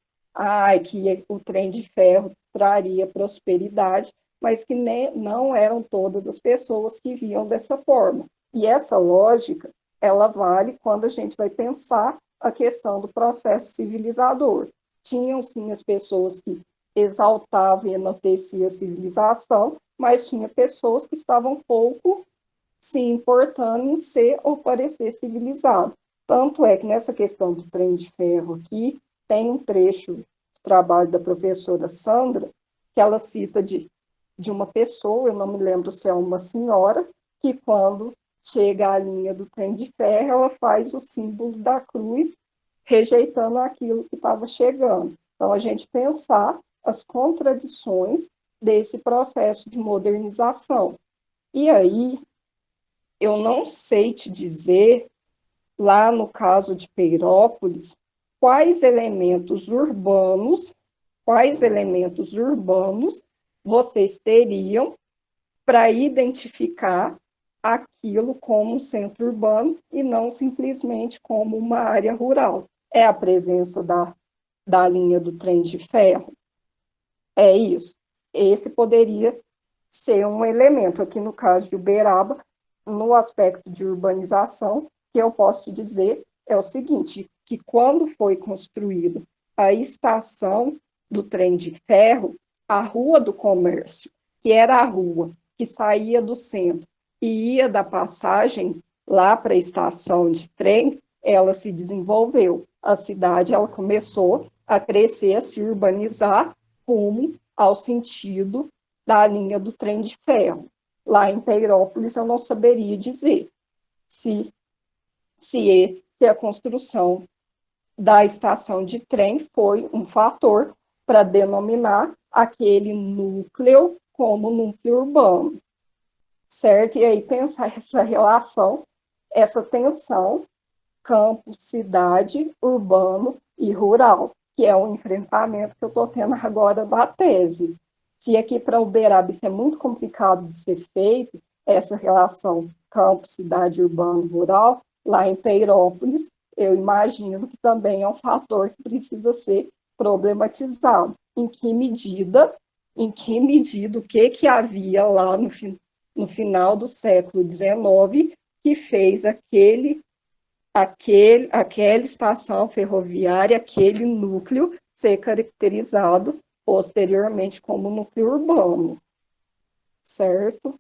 que o trem de ferro traria prosperidade, mas que não eram todas as pessoas que viam dessa forma. E essa lógica, ela vale quando a gente vai pensar a questão do processo civilizador. Tinham, sim, as pessoas que exaltavam e enalteciam a civilização, mas tinha pessoas que estavam pouco se importando em ser ou parecer civilizado. Tanto é que nessa questão do trem de ferro aqui, tem um trecho do trabalho da professora Sandra, que ela cita de uma pessoa, eu não me lembro se é uma senhora, que quando chega à linha do trem de ferro, ela faz o símbolo da cruz, rejeitando aquilo que estava chegando. Então, a gente pensar as contradições desse processo de modernização. E aí, eu não sei te dizer, lá no caso de Peirópolis, quais elementos urbanos vocês teriam para identificar aquilo como um centro urbano e não simplesmente como uma área rural. É a presença da linha do trem de ferro? É isso. Esse poderia ser um elemento. Aqui no caso de Uberaba, no aspecto de urbanização, que eu posso te dizer é o seguinte, que quando foi construída a estação do trem de ferro, a Rua do Comércio, que era a rua que saía do centro e ia da passagem lá para a estação de trem, ela se desenvolveu. A cidade ela começou a crescer, a se urbanizar rumo ao sentido da linha do trem de ferro. Lá em Peirópolis, eu não saberia dizer se a construção da estação de trem foi um fator para denominar aquele núcleo como núcleo urbano, certo? E aí pensar essa relação, essa tensão campo, cidade, urbano e rural, que é o enfrentamento que eu estou tendo agora da tese. Se aqui para Uberaba isso é muito complicado de ser feito, essa relação campo, cidade, urbano e rural, lá em Peirópolis, eu imagino que também é um fator que precisa ser problematizado. Em que medida, o que havia lá no final do século XIX que fez aquela estação ferroviária, aquele núcleo ser caracterizado posteriormente como núcleo urbano, certo?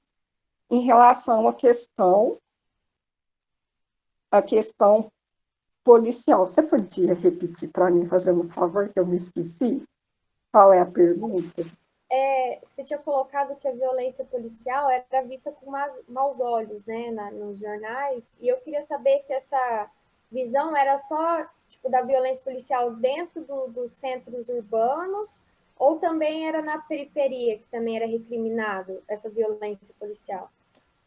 Em relação à questão policial, você podia repetir para mim, fazendo um favor, que eu me esqueci? Qual é a pergunta? Você tinha colocado que a violência policial era vista com maus olhos, né, nos jornais, e eu queria saber se essa visão era só tipo, da violência policial dentro dos centros urbanos, ou também era na periferia, que também era recriminado essa violência policial?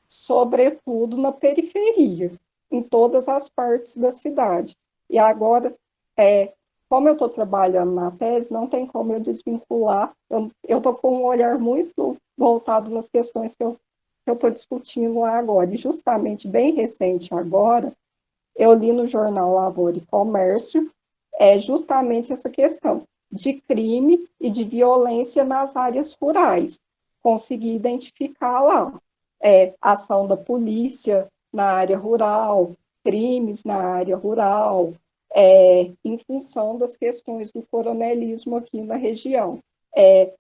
Sobretudo na periferia, em todas as partes da cidade. E agora, como eu estou trabalhando na tese, não tem como eu desvincular. Eu estou com um olhar muito voltado nas questões que eu estou discutindo lá agora. E justamente, bem recente agora, eu li no jornal Lavoura e Comércio justamente essa questão de crime e de violência nas áreas rurais. Consegui identificar lá ação da polícia na área rural, crimes na área rural, em função das questões do coronelismo aqui na região,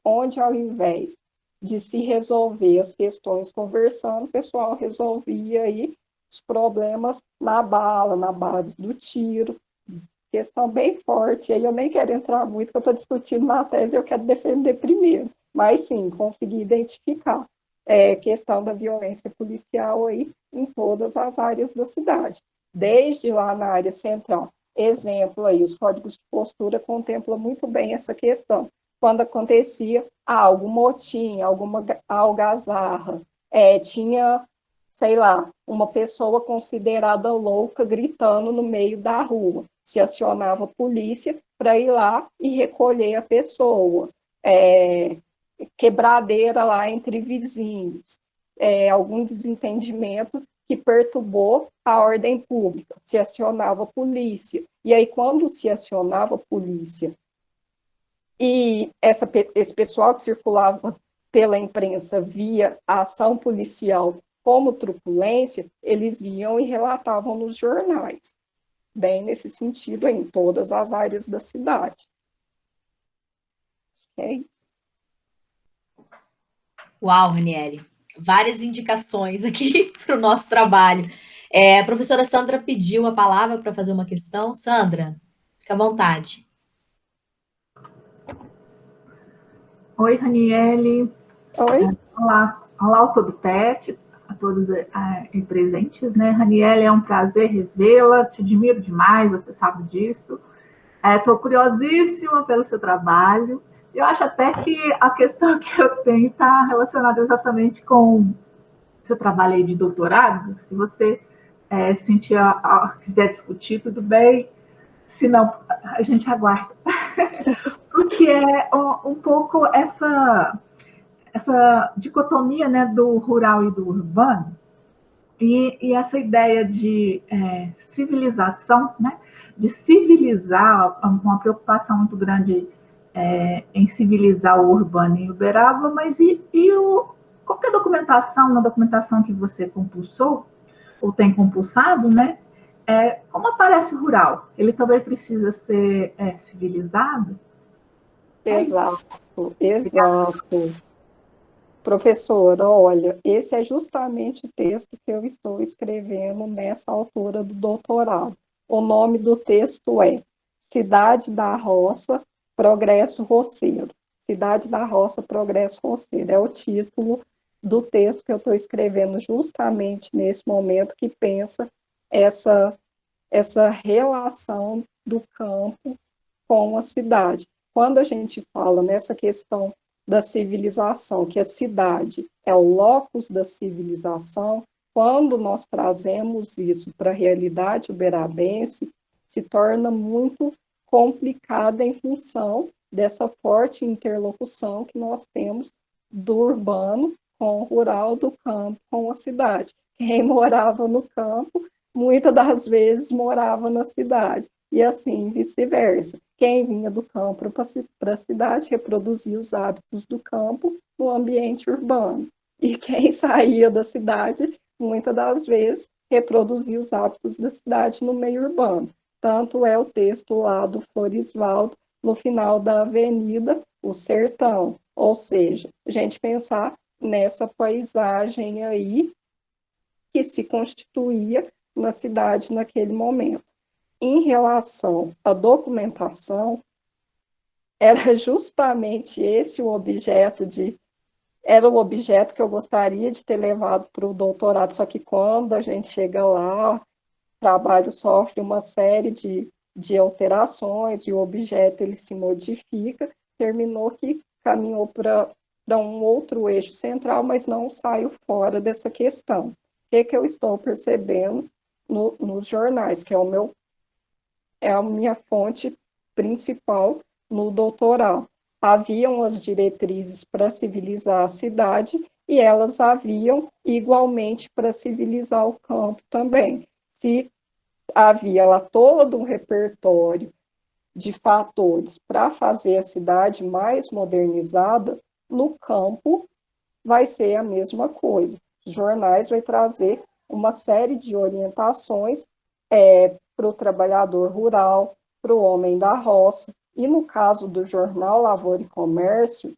onde ao invés de se resolver as questões conversando, o pessoal resolvia aí os problemas na bala, na base do tiro, questão bem forte, aí eu nem quero entrar muito, porque eu estou discutindo na tese, eu quero defender primeiro, mas sim, consegui identificar questão da violência policial aí em todas as áreas da cidade, desde lá na área central. Exemplo aí, os códigos de postura contemplam muito bem essa questão. Quando acontecia algum motim, alguma algazarra, tinha, sei lá, uma pessoa considerada louca gritando no meio da rua. Se acionava a polícia para ir lá e recolher a pessoa. Quebradeira lá entre vizinhos. Algum desentendimento que perturbou a ordem pública, se acionava a polícia. E aí, quando se acionava a polícia e esse pessoal que circulava pela imprensa via a ação policial como truculência, eles iam e relatavam nos jornais. Bem nesse sentido, em todas as áreas da cidade. É isso. Uau, Raniele. Várias indicações aqui para o nosso trabalho. A professora Sandra pediu a palavra para fazer uma questão. Sandra, fica à vontade. Oi, Raniele. Oi. Olá ao Todo Pet, a todos presentes, né? Raniele, é um prazer revê-la, te admiro demais, você sabe disso. Estou curiosíssima pelo seu trabalho. Eu acho até que a questão que eu tenho está relacionada exatamente com o seu trabalho aí de doutorado. Se você quiser discutir, tudo bem. Se não, a gente aguarda. Porque é um pouco essa dicotomia, né, do rural e do urbano, e essa ideia de civilização, né, de civilizar, uma preocupação muito grande em civilizar o urbano e o Uberaba, mas qualquer documentação, uma documentação que você compulsou, ou tem compulsado, né, como aparece o rural? Ele também precisa ser civilizado? Exato, exato. Professora, olha, esse é justamente o texto que eu estou escrevendo nessa altura do doutorado. O nome do texto é Cidade da Roça, Progresso Roceiro. Cidade da Roça, Progresso Roceiro. É o título do texto que eu estou escrevendo justamente nesse momento, que pensa essa relação do campo com a cidade. Quando a gente fala nessa questão da civilização, que a cidade é o locus da civilização, quando nós trazemos isso para a realidade uberabense, se torna muito complicada em função dessa forte interlocução que nós temos do urbano com o rural, do campo com a cidade. Quem morava no campo, muitas das vezes morava na cidade, e assim vice-versa. Quem vinha do campo para a cidade reproduzia os hábitos do campo no ambiente urbano. E quem saía da cidade, muitas das vezes, reproduzia os hábitos da cidade no meio urbano. Tanto é o texto lá do Florisvaldo, no final da avenida, o sertão. Ou seja, a gente pensar nessa paisagem aí que se constituía na cidade naquele momento. Em relação à documentação, era justamente esse o objeto era o objeto que eu gostaria de ter levado para o doutorado, só que quando a gente chega lá, o trabalho sofre uma série de alterações, e o objeto ele se modifica, terminou que caminhou para um outro eixo central, mas não saiu fora dessa questão. O que eu estou percebendo nos jornais, que é a minha fonte principal no doutorado. Haviam as diretrizes para civilizar a cidade, e elas haviam igualmente para civilizar o campo também. Se havia lá todo um repertório de fatores para fazer a cidade mais modernizada, no campo vai ser a mesma coisa. Os jornais vão trazer uma série de orientações para o trabalhador rural, para o homem da roça, e no caso do jornal Lavoura e Comércio,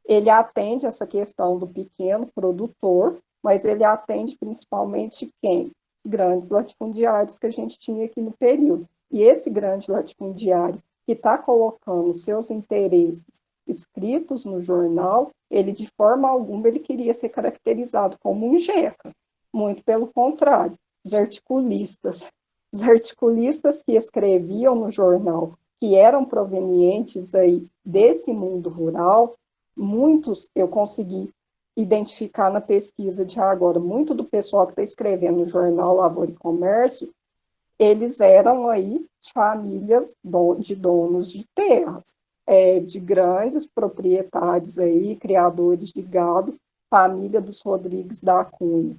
ele atende essa questão do pequeno produtor, mas ele atende principalmente quem? Os grandes latifundiários que a gente tinha aqui no período. E esse grande latifundiário que está colocando seus interesses escritos no jornal, ele de forma alguma ele queria ser caracterizado como um jeca. Muito pelo contrário, os articulistas que escreviam no jornal, que eram provenientes aí desse mundo rural, muitos eu consegui identificar na pesquisa de agora, muito do pessoal que está escrevendo no jornal Lavoura e Comércio, eles eram aí famílias de donos de terras, de grandes proprietários aí, criadores de gado, família dos Rodrigues da Cunha,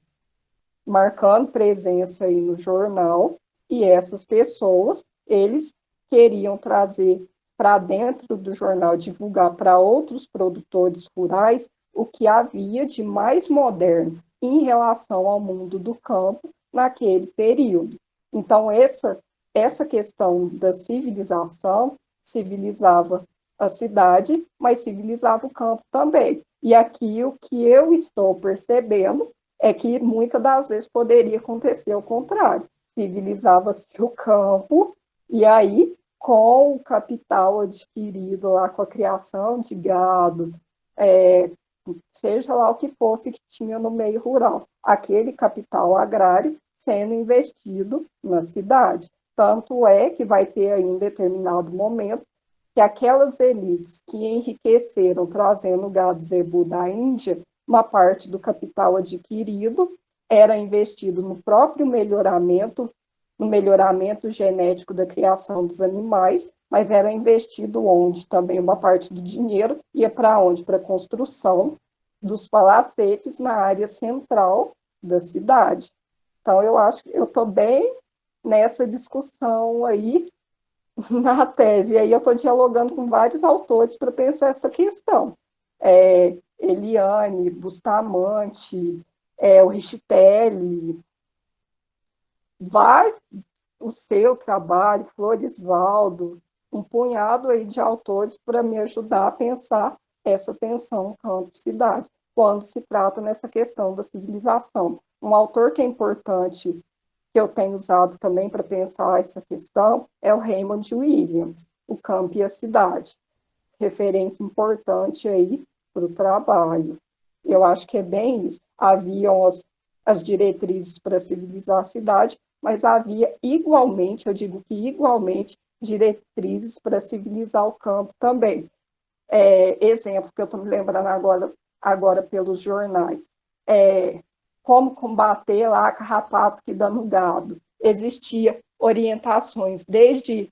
marcando presença aí no jornal, e essas pessoas, eles queriam trazer para dentro do jornal, divulgar para outros produtores rurais o que havia de mais moderno em relação ao mundo do campo naquele período. Então, essa questão da civilização civilizava a cidade, mas civilizava o campo também. E aqui o que eu estou percebendo é que muitas das vezes poderia acontecer ao contrário. Civilizava-se o campo, e aí, com o capital adquirido lá, com a criação de gado, seja lá o que fosse que tinha no meio rural, aquele capital agrário sendo investido na cidade. Tanto é que vai ter aí um determinado momento que aquelas elites que enriqueceram trazendo gado zebu da Índia, uma parte do capital adquirido era investido no próprio melhoramento no melhoramento genético da criação dos animais, mas era investido onde também uma parte do dinheiro ia para onde? Para a construção dos palacetes na área central da cidade. Então, eu acho que eu estou bem nessa discussão aí na tese, e aí eu estou dialogando com vários autores para pensar essa questão. Eliane, Bustamante, o Richitelli, vai o seu trabalho, Floresvaldo, um punhado aí de autores para me ajudar a pensar essa tensão campo-cidade, quando se trata nessa questão da civilização. Um autor que é importante, que eu tenho usado também para pensar essa questão, é o Raymond Williams, O Campo e a Cidade, referência importante aí para o trabalho. Eu acho que é bem isso. Haviam as diretrizes para civilizar a cidade, mas havia igualmente, eu digo que igualmente, diretrizes para civilizar o campo também. Exemplo que eu estou me lembrando agora pelos jornais. Como combater lá carrapato que dá no gado. Existia orientações desde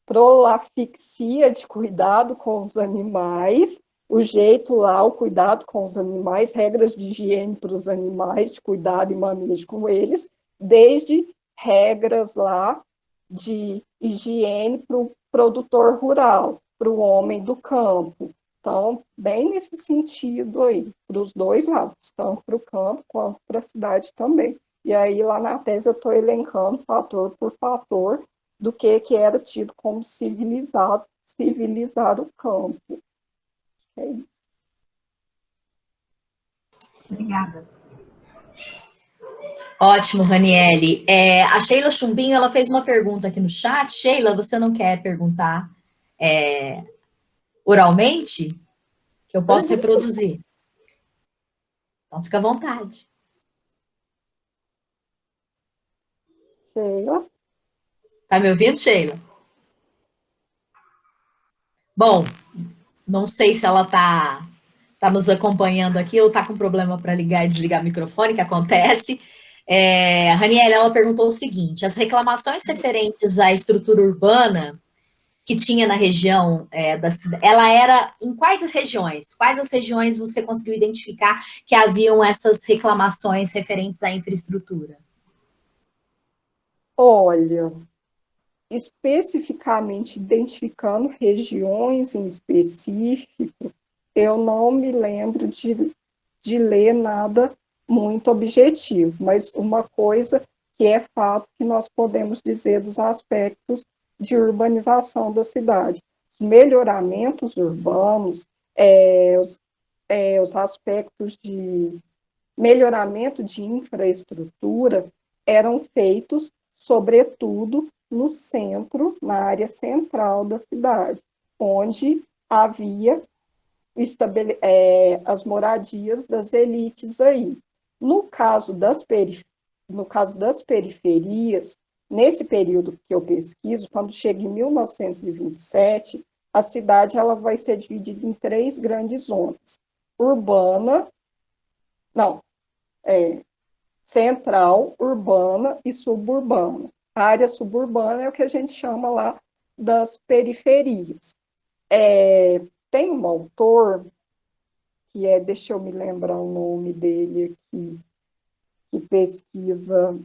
prolafixia de cuidado com os animais, o jeito lá, o cuidado com os animais, regras de higiene para os animais, de cuidado e manejo com eles, desde regras lá de higiene para o produtor rural, para o homem do campo. Então, bem nesse sentido aí, para os dois lados, tanto para o campo quanto para a cidade também. E aí, lá na tese, eu estou elencando fator por fator do que era tido como civilizar o campo. É isso. Obrigada. Ótimo, Raniele. A Sheila Chumbinho, ela fez uma pergunta aqui no chat. Sheila, você não quer perguntar oralmente? Que eu posso reproduzir. Então, fica à vontade. Sheila? Tá me ouvindo, Sheila? Bom, não sei se ela tá nos acompanhando aqui ou tá com problema para ligar e desligar o microfone, que acontece. A Raniele, ela perguntou o seguinte: as reclamações referentes à estrutura urbana que tinha na região da cidade, ela era em quais as regiões? Quais as regiões você conseguiu identificar que haviam essas reclamações referentes à infraestrutura? Olha, especificamente identificando regiões em específico, eu não me lembro de ler nada muito objetivo, mas uma coisa que é fato que nós podemos dizer dos aspectos de urbanização da cidade. Os melhoramentos urbanos, os aspectos de melhoramento de infraestrutura eram feitos, sobretudo, no centro, na área central da cidade, onde havia as moradias das elites aí. No caso das periferias, nesse período que eu pesquiso, quando chega em 1927, a cidade ela vai ser dividida em 3 grandes zonas: urbana, central, urbana e suburbana. A área suburbana é o que a gente chama lá das periferias. Tem um autor que deixa eu me lembrar o nome dele aqui, que pesquisa,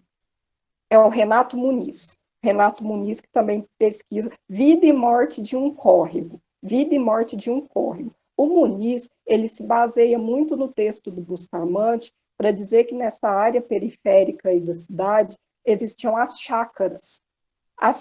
é o Renato Muniz. Renato Muniz, que também pesquisa Vida e Morte de um Córrego. Vida e Morte de um Córrego. O Muniz, ele se baseia muito no texto do Bustamante para dizer que nessa área periférica aí da cidade existiam as chácaras. A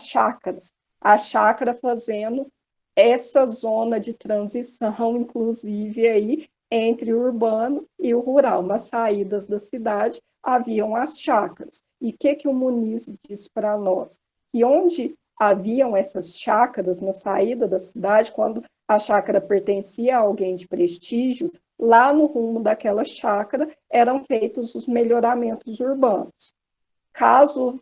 chácara fazendo essa zona de transição, inclusive, aí, entre o urbano e o rural. Nas saídas da cidade, haviam as chácaras. E o que o Muniz diz para nós? Que onde haviam essas chácaras, na saída da cidade, quando a chácara pertencia a alguém de prestígio, lá no rumo daquela chácara eram feitos os melhoramentos urbanos. Caso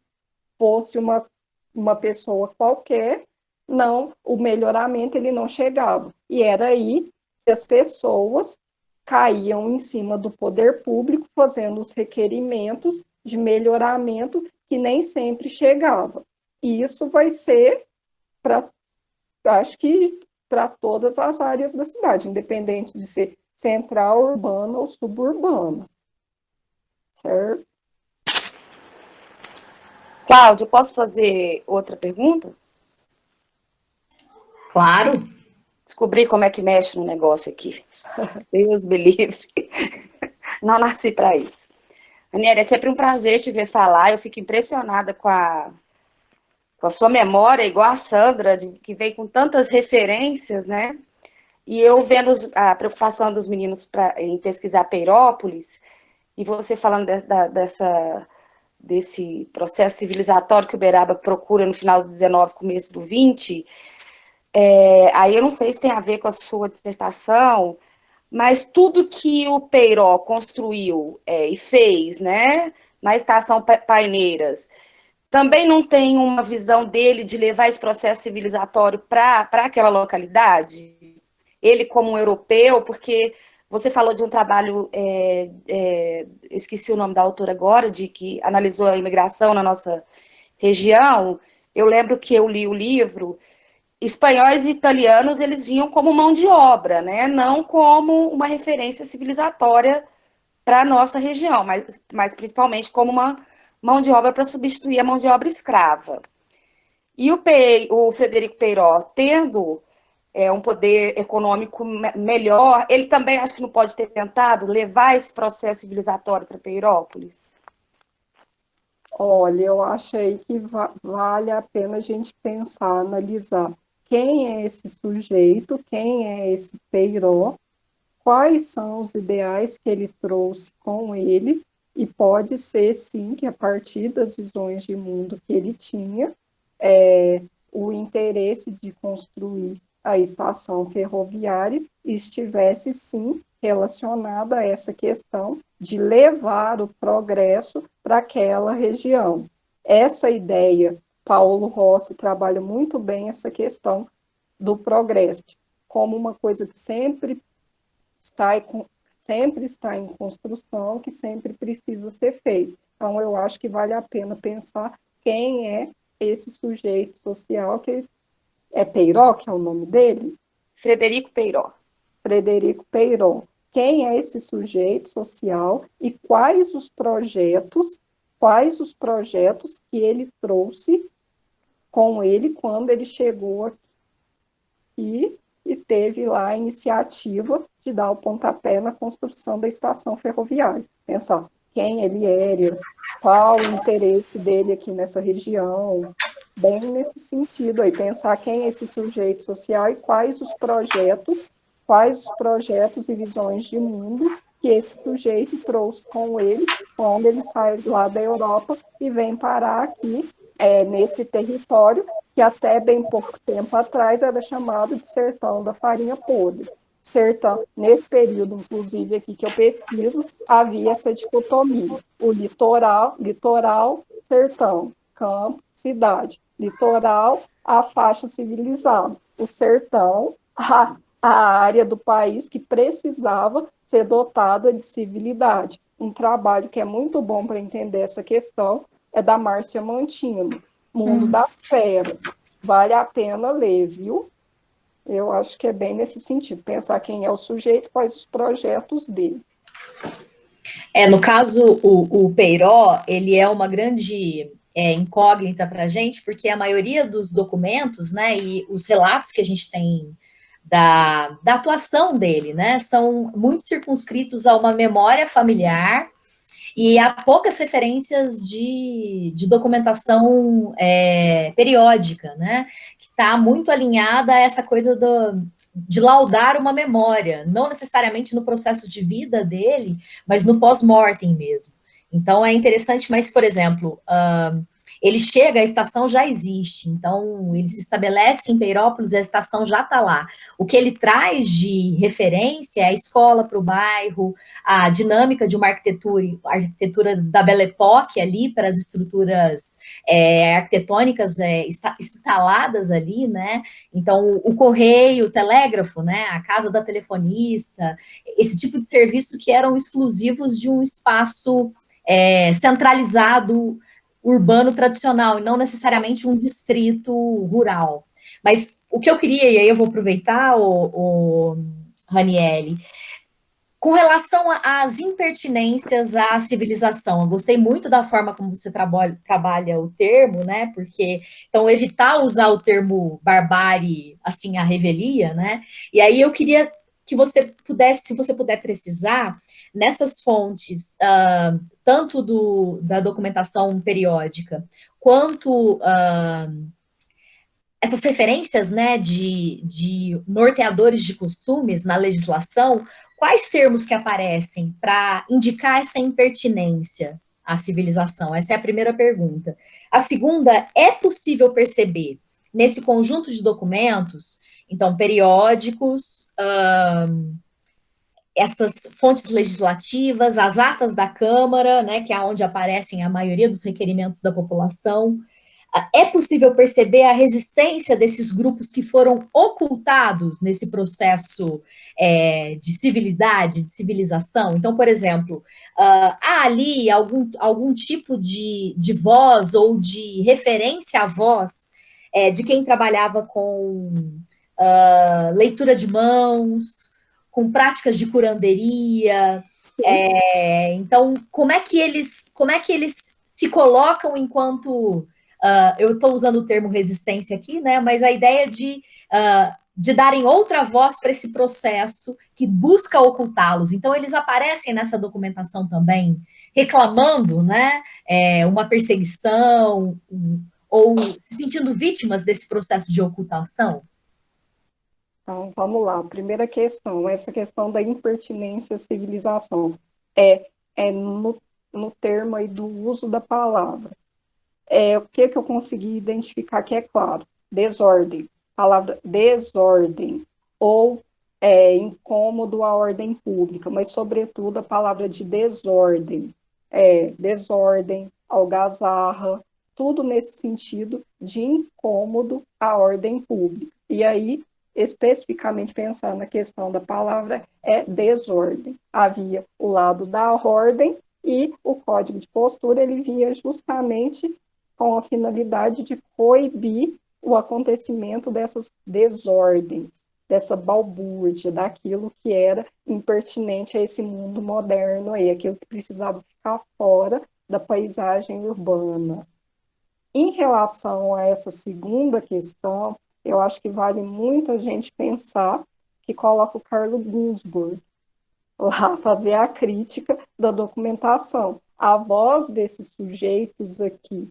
fosse uma pessoa qualquer, não, o melhoramento ele não chegava. E era aí que as pessoas caíam em cima do poder público, fazendo os requerimentos de melhoramento que nem sempre chegava. E isso vai ser acho que para todas as áreas da cidade, independente de ser central, urbana ou suburbana. Certo? Cláudio, posso fazer outra pergunta? Claro. Descobri como é que mexe no negócio aqui. Deus me livre. Não nasci para isso. Aniele, é sempre um prazer te ver falar. Eu fico impressionada com a sua memória, igual a Sandra, que vem com tantas referências, né? E eu vendo a preocupação dos meninos em pesquisar Peirópolis, e você falando desse processo civilizatório que o Uberaba procura no final do 19, começo do 20, aí eu não sei se tem a ver com a sua dissertação, mas tudo que o Peiró construiu e fez, né, na Estação Paineiras, também não tem uma visão dele de levar esse processo civilizatório para aquela localidade? Ele como um europeu, porque você falou de um trabalho, esqueci o nome da autora agora, que analisou a imigração na nossa região. Eu lembro que eu li o livro, espanhóis e italianos, eles vinham como mão de obra, né? Não como uma referência civilizatória para a nossa região, mas principalmente como uma mão de obra para substituir a mão de obra escrava. E o Frederico Peiró, tendo um poder econômico melhor, ele também acho que não pode ter tentado levar esse processo civilizatório para Peirópolis? Olha, eu achei que vale a pena a gente pensar, analisar quem é esse sujeito, quem é esse Peiró, quais são os ideais que ele trouxe com ele, e pode ser, sim, que a partir das visões de mundo que ele tinha, o interesse de construir a estação ferroviária estivesse, sim, relacionada a essa questão de levar o progresso para aquela região. Essa ideia, Paulo Rossi trabalha muito bem essa questão do progresso, como uma coisa que sempre está em construção, que sempre precisa ser feito. Então, eu acho que vale a pena pensar quem é esse sujeito social, que é Peiró, que é o nome dele? Frederico Peiró. Frederico Peiró. Quem é esse sujeito social e quais os projetos que ele trouxe com ele quando ele chegou aqui e teve lá a iniciativa de dar o pontapé na construção da estação ferroviária. Pensar quem ele era, qual o interesse dele aqui nessa região, bem nesse sentido aí, pensar quem é esse sujeito social e quais os projetos e visões de mundo que esse sujeito trouxe com ele quando ele sai lá da Europa e vem parar aqui, nesse território que até bem pouco tempo atrás era chamado de Sertão da Farinha Podre. Sertão, nesse período, inclusive, aqui que eu pesquiso, havia essa dicotomia, o litoral, sertão, campo, cidade. Litoral, a faixa civilizada. O sertão, a área do país que precisava ser dotada de civilidade. Um trabalho que é muito bom para entender essa questão é da Márcia Mantino, Mundo das Feras. Vale a pena ler, viu? Eu acho que é bem nesse sentido, pensar quem é o sujeito, quais os projetos dele. No caso, o Peiró, ele é uma grande incógnita para a gente, porque a maioria dos documentos, né, e os relatos que a gente tem da atuação dele, né, são muito circunscritos a uma memória familiar e há poucas referências de documentação periódica, né, que está muito alinhada a essa coisa de laudar uma memória, não necessariamente no processo de vida dele, mas no pós-mortem mesmo. Então, é interessante, mas, por exemplo, ele chega, a estação já existe, então ele se estabelece em Peirópolis, a estação já está lá. O que ele traz de referência é a escola para o bairro, a dinâmica de uma a arquitetura da Belle Époque ali, para as estruturas arquitetônicas instaladas ali, né? Então, o correio, o telégrafo, né? A casa da telefonista, esse tipo de serviço que eram exclusivos de um espaço centralizado, urbano tradicional, e não necessariamente um distrito rural. Mas o que eu queria, e aí eu vou aproveitar, o Raniele, com relação às impertinências à civilização, eu gostei muito da forma como você trabalha o termo, né? Porque, então, evitar usar o termo barbárie, assim, a revelia, né? E aí eu queria que você pudesse, se você puder precisar, nessas fontes, tanto da documentação periódica, quanto essas referências, né, de norteadores de costumes na legislação, quais termos que aparecem para indicar essa impertinência à civilização? Essa é a primeira pergunta. A segunda, é possível perceber nesse conjunto de documentos, então, periódicos, essas fontes legislativas, as atas da Câmara, né, que é onde aparecem a maioria dos requerimentos da população, é possível perceber a resistência desses grupos que foram ocultados nesse processo de civilidade, de civilização? Então, por exemplo, há ali algum tipo de voz ou de referência à voz de quem trabalhava com leitura de mãos, com práticas de curanderia. Então, como é que eles se colocam enquanto... eu estou usando o termo resistência aqui, né? Mas a ideia de darem outra voz para esse processo que busca ocultá-los. Então, eles aparecem nessa documentação também, reclamando, né? Uma perseguição, ou se sentindo vítimas desse processo de ocultação. Então, vamos lá. Primeira questão, essa questão da impertinência à civilização. É no termo aí do uso da palavra. O que eu consegui identificar que é claro? Desordem. Palavra desordem. Ou incômodo à ordem pública, mas, sobretudo, a palavra de desordem. Desordem, algazarra, tudo nesse sentido de incômodo à ordem pública. E aí, especificamente pensando na questão da palavra, desordem. Havia o lado da ordem e o código de postura, ele via justamente com a finalidade de coibir o acontecimento dessas desordens, dessa balbúrdia, daquilo que era impertinente a esse mundo moderno aí, aquilo que precisava ficar fora da paisagem urbana. Em relação a essa segunda questão, eu acho que vale muito a gente pensar que coloca o Carlo Ginzburg lá fazer a crítica da documentação. A voz desses sujeitos aqui,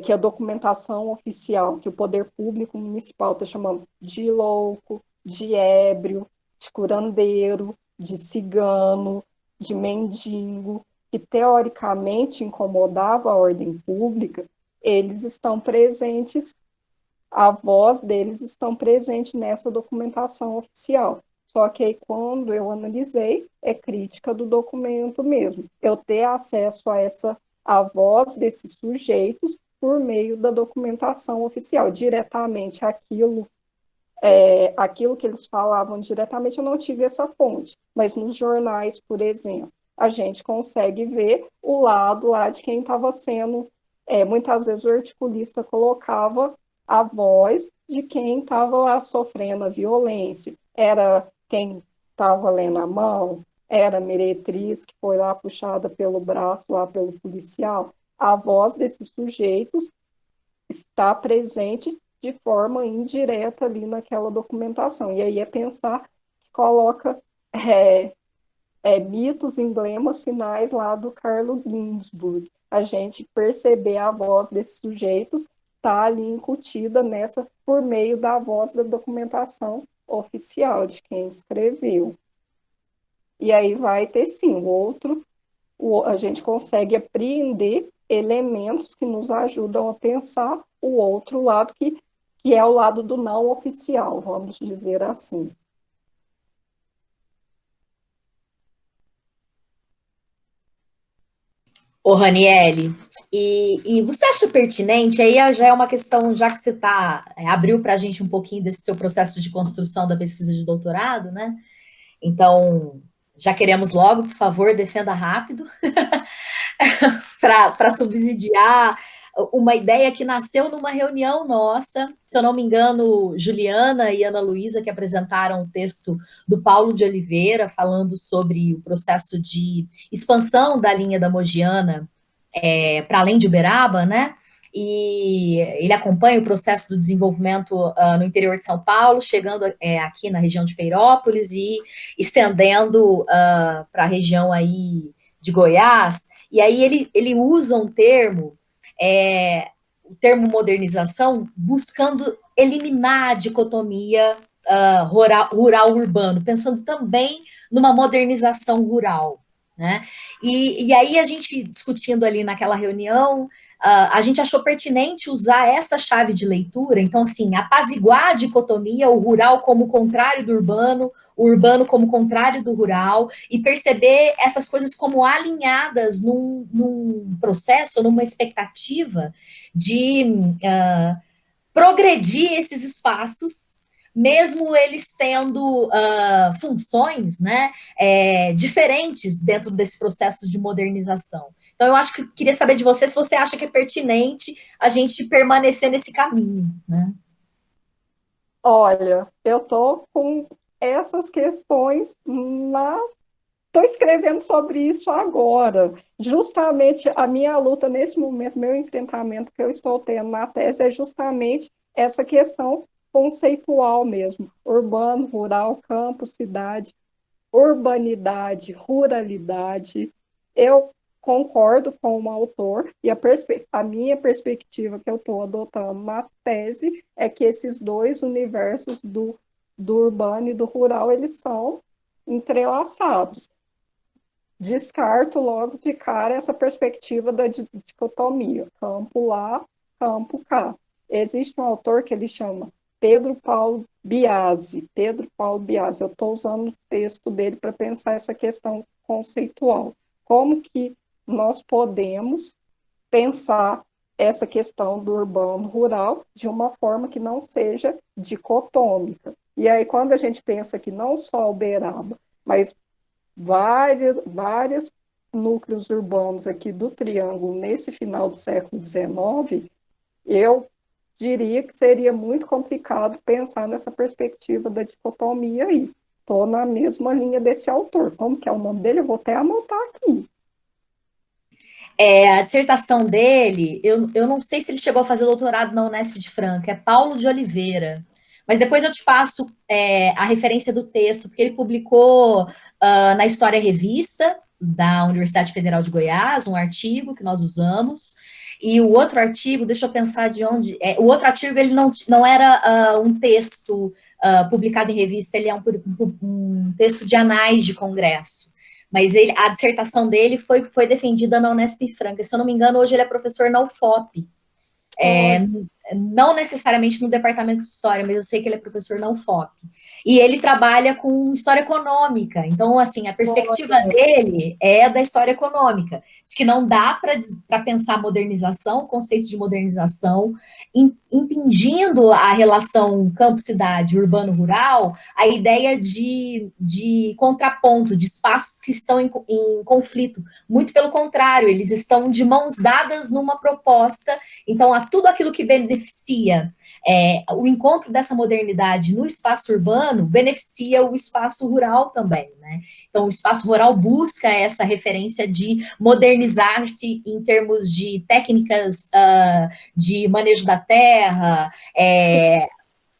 que a documentação oficial, que o poder público municipal está chamando de louco, de ébrio, de curandeiro, de cigano, de mendigo, que teoricamente incomodava a ordem pública, eles estão presentes, a voz deles estão presente nessa documentação oficial. Só que aí, quando eu analisei, é crítica do documento mesmo. Eu ter acesso a voz desses sujeitos por meio da documentação oficial, diretamente aquilo que eles falavam diretamente, eu não tive essa fonte, mas nos jornais, por exemplo, a gente consegue ver o lado lá de quem estava sendo, muitas vezes o articulista colocava a voz de quem estava lá sofrendo a violência, era quem estava lendo a mão, era a meretriz que foi lá puxada pelo braço, lá pelo policial. A voz desses sujeitos está presente de forma indireta ali naquela documentação. E aí é pensar que coloca mitos, emblemas, sinais lá do Carlo Ginzburg. A gente perceber a voz desses sujeitos está ali incutida por meio da voz da documentação oficial de quem escreveu. E aí vai ter, sim, a gente consegue apreender elementos que nos ajudam a pensar o outro lado, que é o lado do não oficial, vamos dizer assim. Ô, Raniele, e você acha pertinente, aí já é uma questão, já que você abriu para a gente um pouquinho desse seu processo de construção da pesquisa de doutorado, né? Então, já queremos logo, por favor, defenda rápido. para subsidiar uma ideia que nasceu numa reunião nossa, se eu não me engano, Juliana e Ana Luísa, que apresentaram o texto do Paulo de Oliveira, falando sobre o processo de expansão da linha da Mogiana para além de Uberaba, né? E ele acompanha o processo do desenvolvimento no interior de São Paulo, chegando aqui na região de Peirópolis e estendendo para a região aí de Goiás. E aí ele usa um termo, o termo modernização, buscando eliminar a dicotomia rural-urbano, pensando também numa modernização rural, né? E aí a gente discutindo ali naquela reunião, a gente achou pertinente usar essa chave de leitura, então, assim, apaziguar a dicotomia, o rural como contrário do urbano, o urbano como contrário do rural, e perceber essas coisas como alinhadas num processo, numa expectativa de progredir esses espaços, mesmo eles tendo funções, né, diferentes dentro desse processo de modernização. Então, eu acho que queria saber de você se você acha que é pertinente a gente permanecer nesse caminho, né? Olha, eu estou com essas questões estou escrevendo sobre isso agora. Justamente a minha luta nesse momento, meu enfrentamento que eu estou tendo na tese é justamente essa questão conceitual mesmo, urbano, rural, campo, cidade, urbanidade, ruralidade. Eu concordo com o autor e a minha perspectiva que eu estou adotando na tese é que esses dois universos do urbano e do rural, eles são entrelaçados. Descarto logo de cara essa perspectiva da dicotomia, campo lá, campo cá. Existe um autor que ele chama Pedro Paulo Biasi. Eu estou usando o texto dele para pensar essa questão conceitual. Como que nós podemos pensar essa questão do urbano-rural de uma forma que não seja dicotômica. E aí, quando a gente pensa que não só Uberaba, mas vários núcleos urbanos aqui do Triângulo nesse final do século XIX, eu diria que seria muito complicado pensar nessa perspectiva da dicotomia aí. Estou na mesma linha desse autor. Como que é o nome dele? Eu vou até anotar aqui. A dissertação dele, eu não sei se ele chegou a fazer doutorado na Unesp de Franca, é Paulo de Oliveira. Mas depois eu te passo a referência do texto, porque ele publicou na História Revista da Universidade Federal de Goiás, um artigo que nós usamos, e o outro artigo, deixa eu pensar de onde... o outro artigo, ele não era um texto publicado em revista, ele é um texto de anais de congresso. Mas a dissertação dele foi defendida na Unesp Franca. Se eu não me engano, hoje ele é professor na UFOP. Não necessariamente no departamento de história, mas eu sei que ele é professor na UFOP. E ele trabalha com história econômica. Então, assim, a perspectiva dele é da história econômica, de que não dá para pensar modernização, o conceito de modernização, impingindo a relação campo-cidade, urbano-rural, a ideia de contraponto, de espaços que estão em conflito. Muito pelo contrário, eles estão de mãos dadas numa proposta. Então, tudo aquilo que beneficia o encontro dessa modernidade no espaço urbano beneficia o espaço rural também, né? Então, o espaço rural busca essa referência de modernizar-se em termos de técnicas de manejo da terra,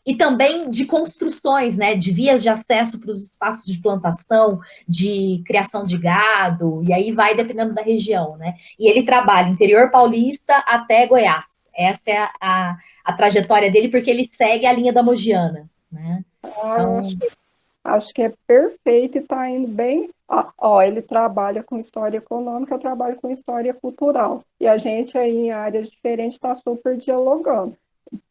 e também de construções, né, de vias de acesso para os espaços de plantação, de criação de gado, e aí vai dependendo da região, né? E ele trabalha interior paulista até Goiás. Essa é a trajetória dele, porque ele segue a linha da Mogiana, né? Então... acho que é perfeito e está indo bem. Ele trabalha com história econômica, eu trabalho com história cultural. E a gente aí em áreas diferentes está super dialogando.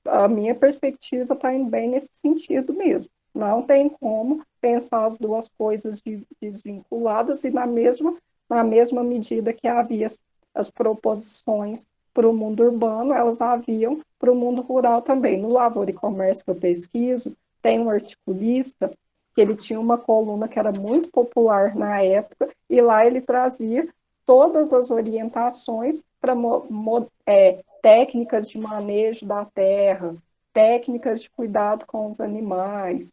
A minha perspectiva está indo bem nesse sentido mesmo. Não tem como pensar as duas coisas desvinculadas e na mesma medida que havia as proposições para o mundo urbano, elas haviam para o mundo rural também. No Lavoura e Comércio que eu pesquiso, tem um articulista que ele tinha uma coluna que era muito popular na época, e lá ele trazia todas as orientações para técnicas de manejo da terra, técnicas de cuidado com os animais,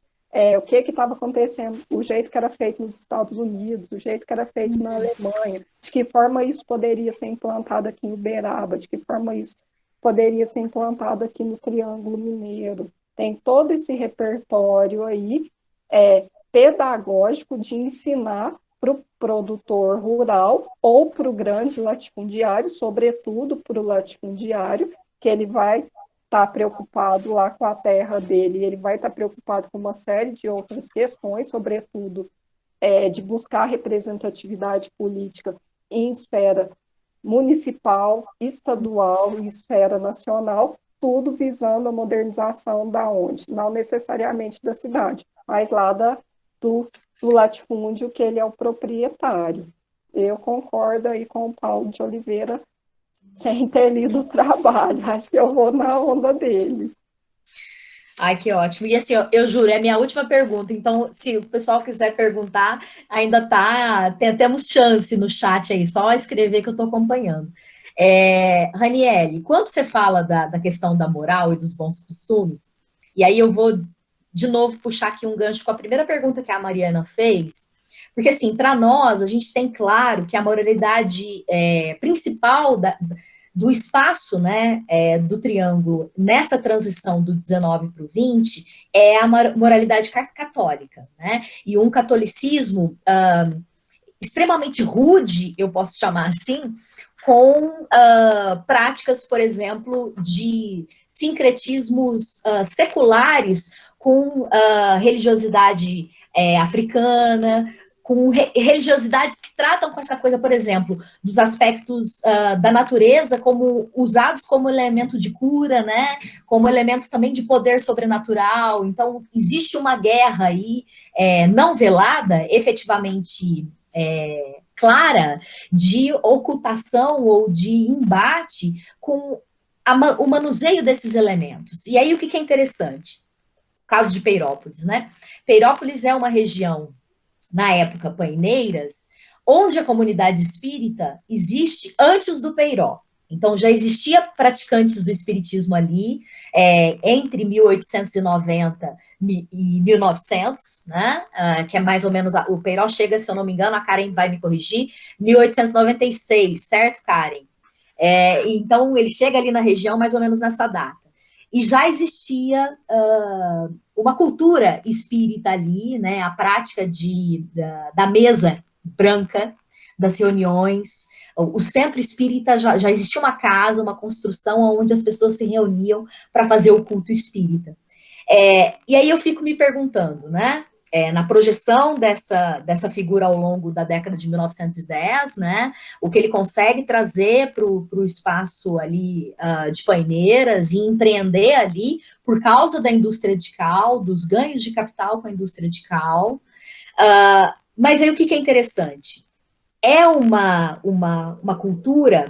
o que estava acontecendo, o jeito que era feito nos Estados Unidos, o jeito que era feito na Alemanha, de que forma isso poderia ser implantado aqui em Uberaba, de que forma isso poderia ser implantado aqui no Triângulo Mineiro. Tem todo esse repertório aí pedagógico de ensinar para o produtor rural ou para o grande latifundiário, sobretudo para o latifundiário, que ele vai estar preocupado lá com a terra dele, ele vai estar preocupado com uma série de outras questões, sobretudo de buscar representatividade política em esfera municipal, estadual e esfera nacional, tudo visando a modernização da onde? Não necessariamente da cidade, mas lá do latifúndio que ele é o proprietário. Eu concordo aí com o Paulo de Oliveira, sem ter lido o trabalho. Acho que eu vou na onda dele. Ai, que ótimo. E assim, eu juro, é a minha última pergunta. Então, se o pessoal quiser perguntar, ainda temos chance no chat aí, só escrever que eu estou acompanhando. Raniele, quando você fala da questão da moral e dos bons costumes, e aí eu vou de novo puxar aqui um gancho com a primeira pergunta que a Mariana fez, porque assim, para nós, a gente tem claro que a moralidade principal do espaço, né, do triângulo, nessa transição do 19 para o 20, é a moralidade católica, né, e um catolicismo extremamente rude, eu posso chamar assim, com práticas, por exemplo, de sincretismos seculares com religiosidade africana, com religiosidades que tratam com essa coisa, por exemplo, dos aspectos da natureza como usados como elemento de cura, né? Como elemento também de poder sobrenatural. Então, existe uma guerra aí não velada, efetivamente clara, de ocultação ou de embate com o manuseio desses elementos. E aí, o que é interessante? O caso de Peirópolis, né? Peirópolis é uma região, na época, Paineiras, onde a comunidade espírita existe antes do Peiró. Então, já existia praticantes do espiritismo ali, entre 1890 e 1900, né? Que é mais ou menos, o Peiró chega, se eu não me engano, a Karen vai me corrigir, 1896, certo, Karen? Então, ele chega ali na região mais ou menos nessa data. E já existia uma cultura espírita ali, né? A prática da mesa branca, das reuniões. O centro espírita já existia uma casa, uma construção onde as pessoas se reuniam para fazer o culto espírita. E aí eu fico me perguntando, né? Na projeção dessa figura ao longo da década de 1910, né, o que ele consegue trazer para o espaço ali de Paineiras e empreender ali por causa da indústria de cal, dos ganhos de capital com a indústria de cal. Mas aí o que é interessante? É uma cultura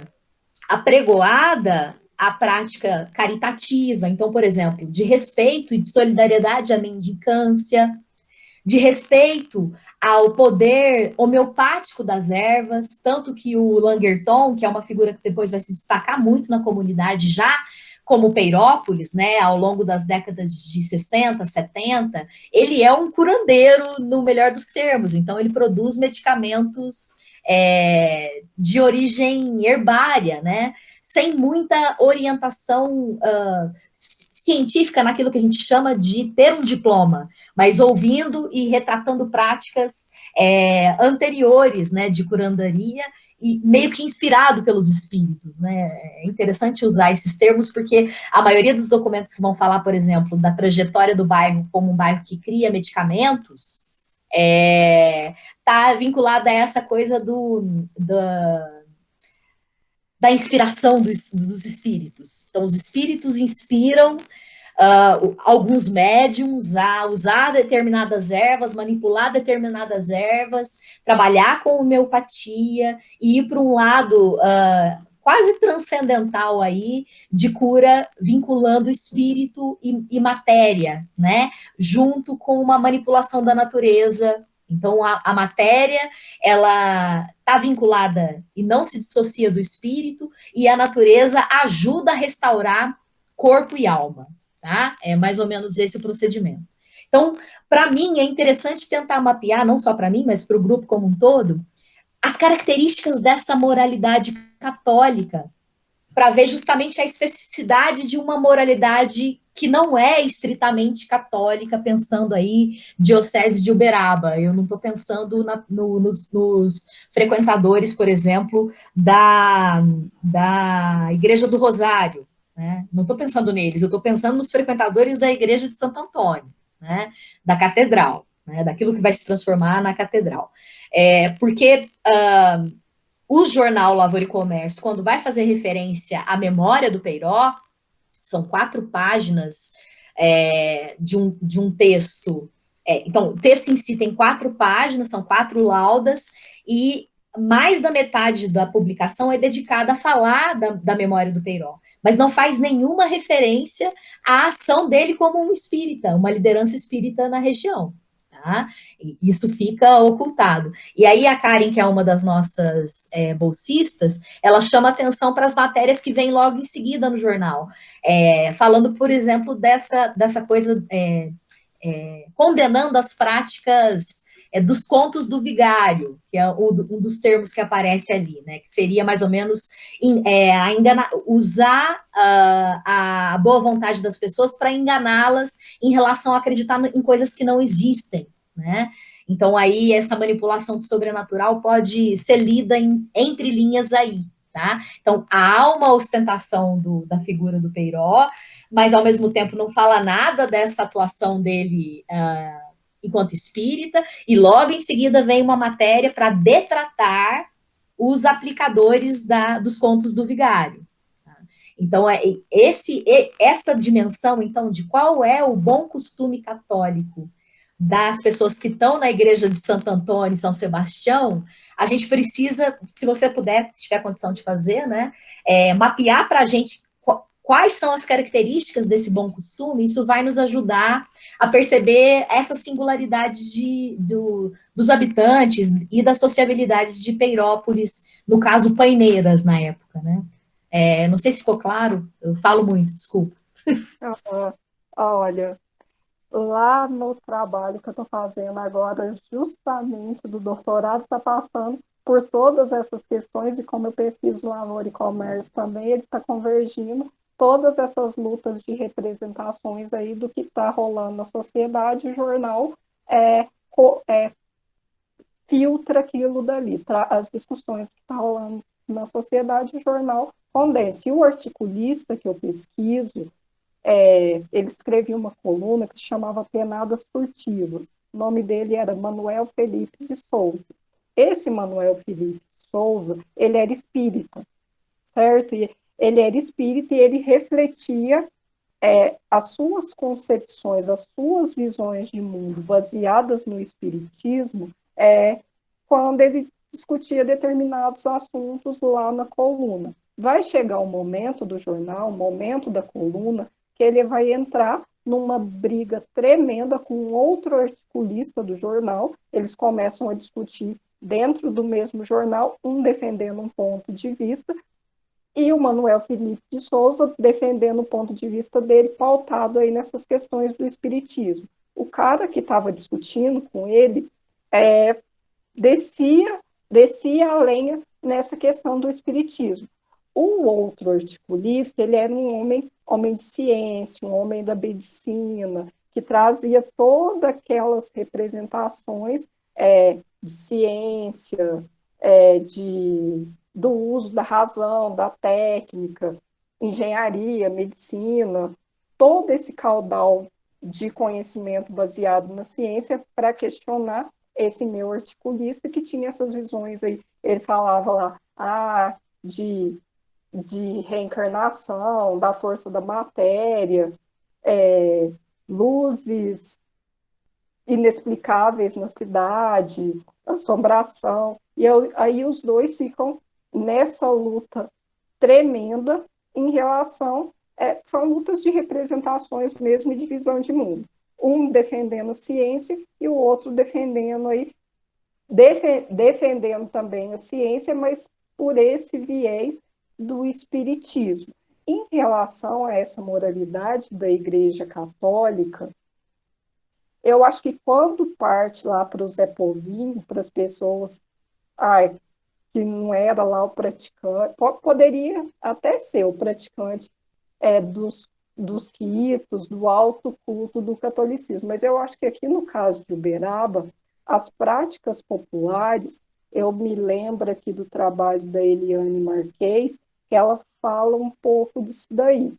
apregoada à prática caritativa, então, por exemplo, de respeito e de solidariedade à mendicância, de respeito ao poder homeopático das ervas, tanto que o Langerton, que é uma figura que depois vai se destacar muito na comunidade, já como Peirópolis, né, ao longo das décadas de 60, 70, ele é um curandeiro no melhor dos termos, então ele produz medicamentos de origem herbária, né, sem muita orientação científica naquilo que a gente chama de ter um diploma, mas ouvindo e retratando práticas anteriores, né, de curandaria e meio que inspirado pelos espíritos, né? É interessante usar esses termos porque a maioria dos documentos que vão falar, por exemplo, da trajetória do bairro como um bairro que cria medicamentos está vinculada a essa coisa da inspiração dos espíritos. Então, os espíritos inspiram alguns médiums a usar determinadas ervas, manipular determinadas ervas, trabalhar com homeopatia e ir para um lado quase transcendental aí de cura vinculando espírito e matéria, né? Junto com uma manipulação da natureza Então, a matéria, ela está vinculada e não se dissocia do espírito, e a natureza ajuda a restaurar corpo e alma, tá? É mais ou menos esse o procedimento. Então, para mim, é interessante tentar mapear, não só para mim, mas para o grupo como um todo, as características dessa moralidade católica, para ver justamente a especificidade de uma moralidade que não é estritamente católica, pensando aí diocese de Uberaba. Eu não estou pensando nos frequentadores, por exemplo, da Igreja do Rosário, né? Não estou pensando neles, eu estou pensando nos frequentadores da Igreja de Santo Antônio, né? Da Catedral, né? Daquilo que vai se transformar na Catedral. Porque o jornal Lavoura e Comércio, quando vai fazer referência à memória do Peiró, são 4 páginas de um texto. Então, o texto em si tem 4 páginas, são 4 laudas, e mais da metade da publicação é dedicada a falar da memória do Peiró, mas não faz nenhuma referência à ação dele como um espírita, uma liderança espírita na região. Tá? Isso fica ocultado. E aí a Karen, que é uma das nossas bolsistas, ela chama atenção para as matérias que vêm logo em seguida no jornal, falando, por exemplo, dessa coisa, condenando as práticas dos contos do vigário, que é um dos termos que aparece ali, né, que seria mais ou menos usar a boa vontade das pessoas para enganá-las em relação a acreditar em coisas que não existem, né? Então, aí, essa manipulação do sobrenatural pode ser lida entre linhas aí, tá? Então, há uma ostentação da figura do Peiró, mas, ao mesmo tempo, não fala nada dessa atuação dele enquanto espírita, e logo em seguida vem uma matéria para detratar os aplicadores dos contos do vigário. Tá? Então, essa dimensão, então, de qual é o bom costume católico das pessoas que estão na igreja de Santo Antônio e São Sebastião, a gente precisa, se você puder, se tiver condição de fazer, né, mapear para a gente quais são as características desse bom costume. Isso vai nos ajudar a perceber essa singularidade dos habitantes e da sociabilidade de Peirópolis, no caso, Paineiras, na época, né? Não sei se ficou claro, eu falo muito, desculpa. Olha, lá no trabalho que eu estou fazendo agora, justamente do doutorado, está passando por todas essas questões, e como eu pesquiso Lavoura e Comércio também, ele está convergindo todas essas lutas de representações aí do que está rolando na sociedade. O jornal filtra aquilo dali, as discussões que está rolando na sociedade, o jornal condensa. E o articulista que eu pesquiso, ele escrevia uma coluna que se chamava Penadas Furtivas. O nome dele era Manuel Felipe de Souza. Esse Manuel Felipe de Souza, ele era espírita, certo? E ele era espírita e ele refletia as suas concepções, as suas visões de mundo baseadas no espiritismo, quando ele discutia determinados assuntos lá na coluna. Vai chegar um momento do jornal, um momento da coluna, que ele vai entrar numa briga tremenda com outro articulista do jornal. Eles começam a discutir dentro do mesmo jornal, um defendendo um ponto de vista, e o Manuel Felipe de Souza defendendo o ponto de vista dele, pautado aí nessas questões do espiritismo. O cara que estava discutindo com ele descia a lenha nessa questão do espiritismo. O outro articulista, ele era um homem de ciência, um homem da medicina, que trazia todas aquelas representações de ciência, do uso da razão, da técnica, engenharia, medicina, todo esse caudal de conhecimento baseado na ciência para questionar esse meu articulista que tinha essas visões aí. Ele falava lá de reencarnação, da força da matéria, luzes inexplicáveis na cidade, assombração. E aí os dois ficam nessa luta tremenda em relação... são lutas de representações mesmo e de visão de mundo. Um defendendo a ciência e o outro defendendo aí defendendo também a ciência, mas por esse viés do espiritismo. Em relação a essa moralidade da Igreja Católica, eu acho que quando parte lá para o Zé Povinho, para as pessoas que não era lá o praticante, poderia até ser o praticante dos ritos, do alto culto do catolicismo, mas eu acho que aqui no caso de Uberaba, as práticas populares, eu me lembro aqui do trabalho da Eliane Marques, que ela fala um pouco disso daí,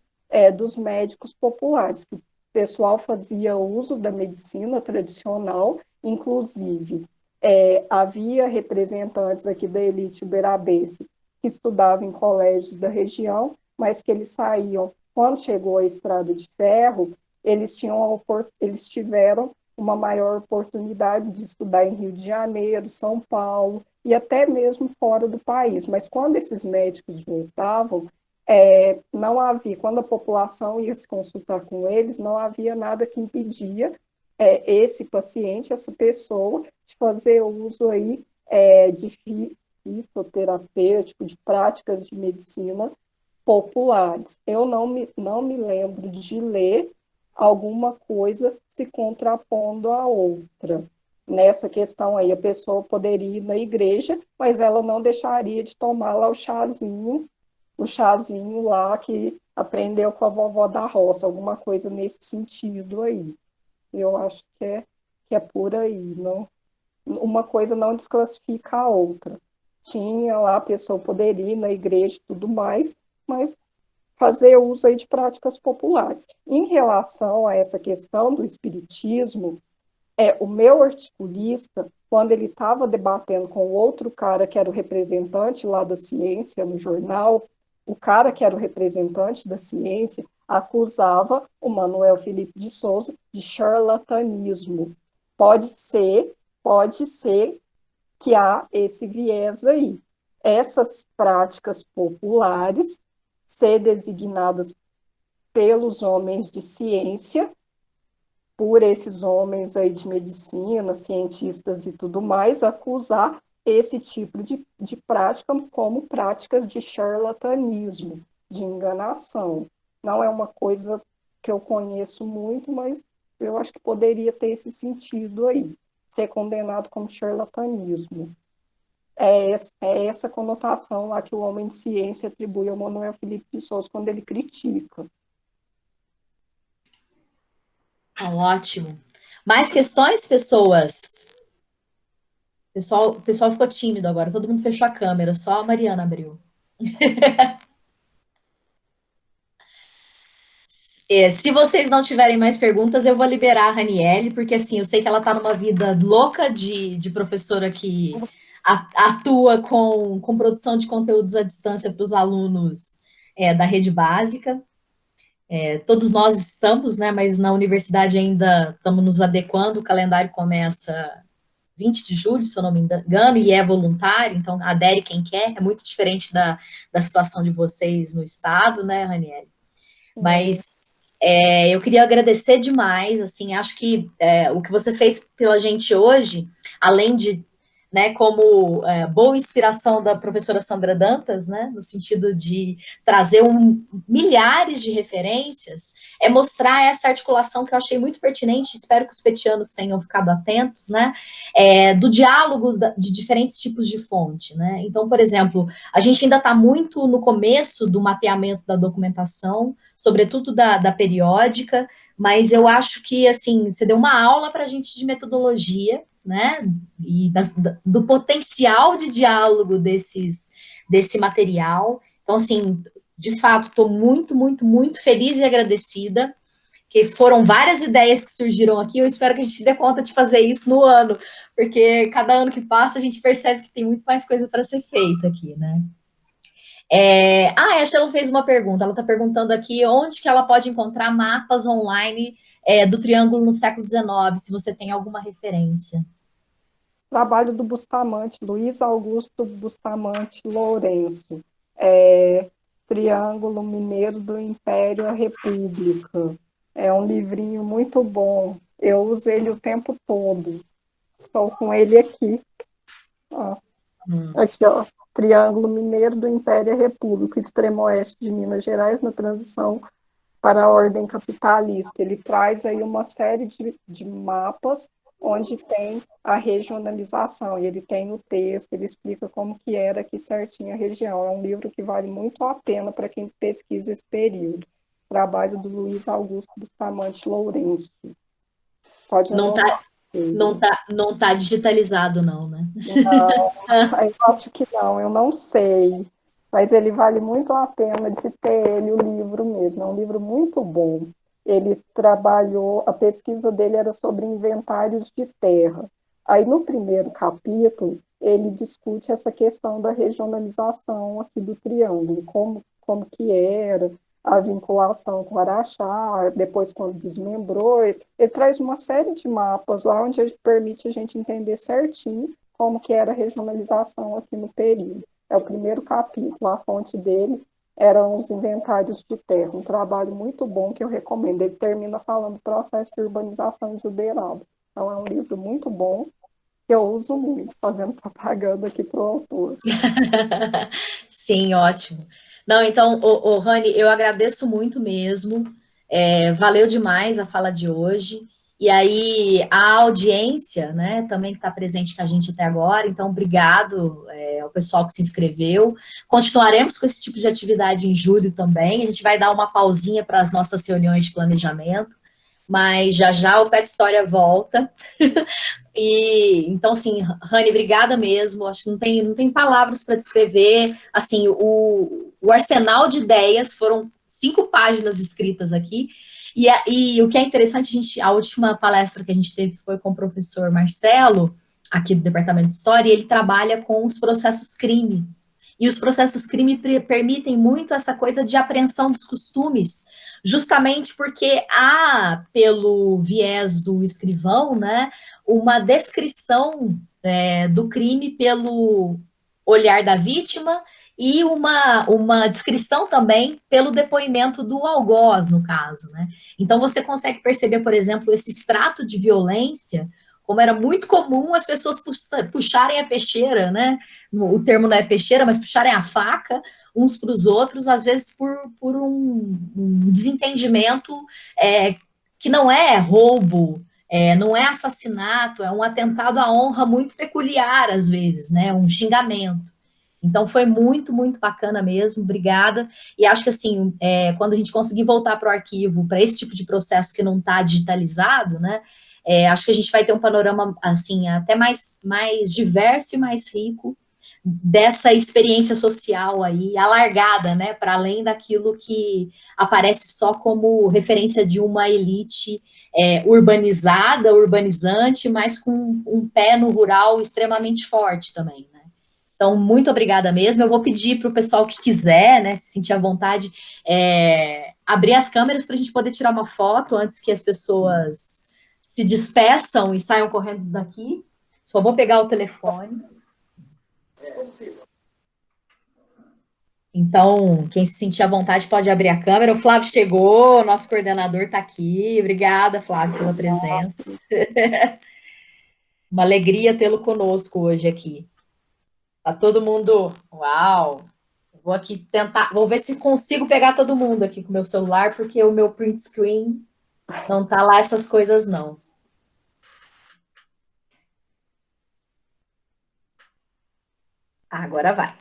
dos médicos populares, que o pessoal fazia uso da medicina tradicional, inclusive havia representantes aqui da elite uberabense que estudavam em colégios da região, mas que eles saíam, quando chegou a Estrada de Ferro, eles tiveram uma maior oportunidade de estudar em Rio de Janeiro, São Paulo e até mesmo fora do país. Mas quando esses médicos voltavam, não havia, quando a população ia se consultar com eles, não havia nada que impedia esse paciente, essa pessoa, de fazer uso aí de fitoterapêutico, de práticas de medicina populares. Eu não me lembro de ler alguma coisa se contrapondo à outra. Nessa questão aí, a pessoa poderia ir na igreja, mas ela não deixaria de tomar lá o chazinho lá que aprendeu com a vovó da roça, alguma coisa nesse sentido aí. Eu acho que é por aí. Não, uma coisa não desclassifica a outra. Tinha lá, a pessoa poderia ir na igreja e tudo mais, mas fazer uso aí de práticas populares. Em relação a essa questão do espiritismo, o meu articulista, quando ele estava debatendo com outro cara que era o representante lá da ciência no jornal, o cara que era o representante da ciência acusava o Manuel Felipe de Souza de charlatanismo. Pode ser que há esse viés aí. Essas práticas populares ser designadas pelos homens de ciência, por esses homens aí de medicina, cientistas e tudo mais, acusar esse tipo de prática como práticas de charlatanismo, de enganação. Não é uma coisa que eu conheço muito, mas eu acho que poderia ter esse sentido aí, ser condenado como charlatanismo. É essa conotação lá que o homem de ciência atribui ao Manuel Felipe de Souza quando ele critica. Ótimo. Mais questões, pessoas? O pessoal ficou tímido agora, todo mundo fechou a câmera, só a Mariana abriu. Se vocês não tiverem mais perguntas, eu vou liberar a Raniele, porque assim, eu sei que ela está numa vida louca de professora que atua com produção de conteúdos à distância para os alunos da rede básica. Todos nós estamos, né? Mas na universidade ainda estamos nos adequando, o calendário começa 20 de julho, se eu não me engano, e é voluntário, então adere quem quer, é muito diferente da situação de vocês no estado, né, Raniele? Mas eu queria agradecer demais, assim, acho que o que você fez pela gente hoje, além de, né, como boa inspiração da professora Sandra Dantas, né, no sentido de trazer milhares de referências, é mostrar essa articulação que eu achei muito pertinente, espero que os petianos tenham ficado atentos, né, do diálogo de diferentes tipos de fonte, né, então, por exemplo, a gente ainda está muito no começo do mapeamento da documentação, sobretudo da periódica, mas eu acho que, assim, você deu uma aula para a gente de metodologia, né, e do potencial de diálogo desse material. Então, assim, de fato, estou muito, muito, muito feliz e agradecida, que foram várias ideias que surgiram aqui, eu espero que a gente dê conta de fazer isso no ano, porque cada ano que passa a gente percebe que tem muito mais coisa para ser feita aqui, né. A Sheila fez uma pergunta, ela está perguntando aqui onde que ela pode encontrar mapas online do Triângulo no século XIX, se você tem alguma referência. Trabalho do Bustamante, Luiz Augusto Bustamante Lourenço, Triângulo Mineiro do Império à República. É um livrinho muito bom, eu uso ele o tempo todo, estou com ele aqui. Ó, Hum. aqui, ó. Triângulo Mineiro do Império e República, extremo oeste de Minas Gerais, na transição para a ordem capitalista. Ele traz aí uma série de mapas onde tem a regionalização, e ele tem no texto, ele explica como que era aqui certinho a região. É um livro que vale muito a pena para quem pesquisa esse período. Trabalho do Luiz Augusto Bustamante Lourenço. Pode Não tá, anotar. não tá digitalizado, não, né? Não, eu acho que não, eu não sei. Mas ele vale muito a pena de ter ele, o livro mesmo. É um livro muito bom. Ele trabalhou, a pesquisa dele era sobre inventários de terra. Aí, no primeiro capítulo, ele discute essa questão da regionalização aqui do Triângulo, como que era a vinculação com o Araxá, depois quando desmembrou. Ele traz uma série de mapas lá onde ele permite a gente entender certinho como que era a regionalização aqui no período. É o primeiro capítulo, a fonte dele eram os inventários de terra, um trabalho muito bom que eu recomendo. Ele termina falando do processo de urbanização de Uberaba. Então é um livro muito bom, que eu uso muito, fazendo propaganda aqui para o autor. Sim, ótimo. Não, então, Rani, eu agradeço muito mesmo. Valeu demais a fala de hoje. E aí, a audiência, né, também que está presente com a gente até agora. Então, obrigado ao pessoal que se inscreveu. Continuaremos com esse tipo de atividade em julho também. A gente vai dar uma pausinha para as nossas reuniões de planejamento, mas já já o Pet História volta. E então, assim, Rani, obrigada mesmo. Acho que não tem palavras para descrever. Assim, o arsenal de ideias foram 5 páginas escritas aqui. E o que é interessante, a última palestra que a gente teve foi com o professor Marcelo, aqui do Departamento de História, e ele trabalha com os processos crime. E os processos crime permitem muito essa coisa de apreensão dos costumes, justamente porque há, pelo viés do escrivão, né, uma descrição do crime pelo olhar da vítima e uma descrição também pelo depoimento do algoz, no caso, né? Então, você consegue perceber, por exemplo, esse extrato de violência, como era muito comum as pessoas puxarem a peixeira, né? O termo não é peixeira, mas puxarem a faca uns para os outros, às vezes por um desentendimento que não é roubo, não é assassinato, é um atentado à honra muito peculiar, às vezes, né? Um xingamento. Então, foi muito, muito bacana mesmo, obrigada. E acho que, assim, quando a gente conseguir voltar para o arquivo, para esse tipo de processo que não está digitalizado, né? Acho que a gente vai ter um panorama, assim, até mais diverso e mais rico dessa experiência social aí, alargada, né, para além daquilo que aparece só como referência de uma elite urbanizada, urbanizante, mas com um pé no rural extremamente forte também, né. Então, muito obrigada mesmo. Eu vou pedir para o pessoal que quiser, né, se sentir à vontade, abrir as câmeras para a gente poder tirar uma foto antes que as pessoas se despeçam e saiam correndo daqui. Só vou pegar o telefone. Então, quem se sentir à vontade pode abrir a câmera. O Flávio chegou, nosso coordenador está aqui. Obrigada, Flávio, pela presença. Uma alegria tê-lo conosco hoje aqui. Tá todo mundo... Uau! Vou aqui tentar... Vou ver se consigo pegar todo mundo aqui com o meu celular, porque o meu print screen não tá lá essas coisas, não. Agora vai.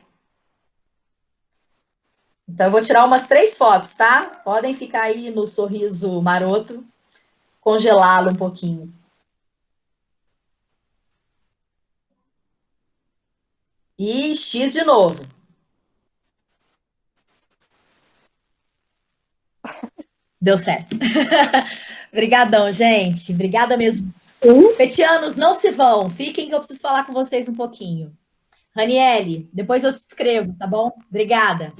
Então, eu vou tirar umas 3 fotos, tá? Podem ficar aí no sorriso maroto, congelá-lo um pouquinho. E X de novo. Deu certo. Obrigadão, gente. Obrigada mesmo. Petianos, não se vão. Fiquem que eu preciso falar com vocês um pouquinho. Raniele, depois eu te escrevo, tá bom? Obrigada.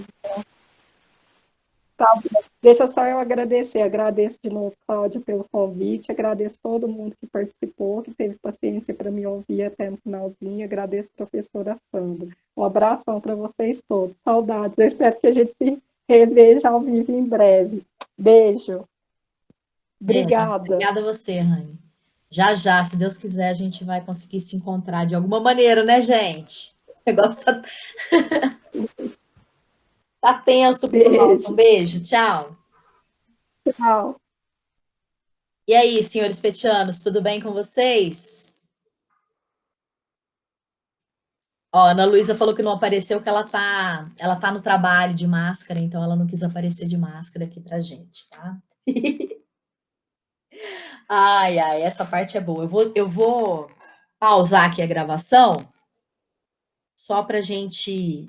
Tá bom. Deixa só eu agradecer. Agradeço de novo, Cláudia, pelo convite. Agradeço todo mundo que participou, que teve paciência para me ouvir até no finalzinho. Agradeço a professora Sandra. Um abração para vocês todos. Saudades. Eu espero que a gente se reveja ao vivo em breve. Beijo. Obrigada. Obrigada a você, Rani. Já, já, se Deus quiser, a gente vai conseguir se encontrar de alguma maneira, né, gente? O negócio tá tenso pro nosso. Um Beijo. beijo, tchau. Tchau. E aí, senhores petianos, tudo bem com vocês? Ó, a Ana Luísa falou que não apareceu, que ela tá no trabalho de máscara, então ela não quis aparecer de máscara aqui pra gente, tá? Ai, ai, essa parte é boa. Eu vou pausar aqui a gravação, só pra gente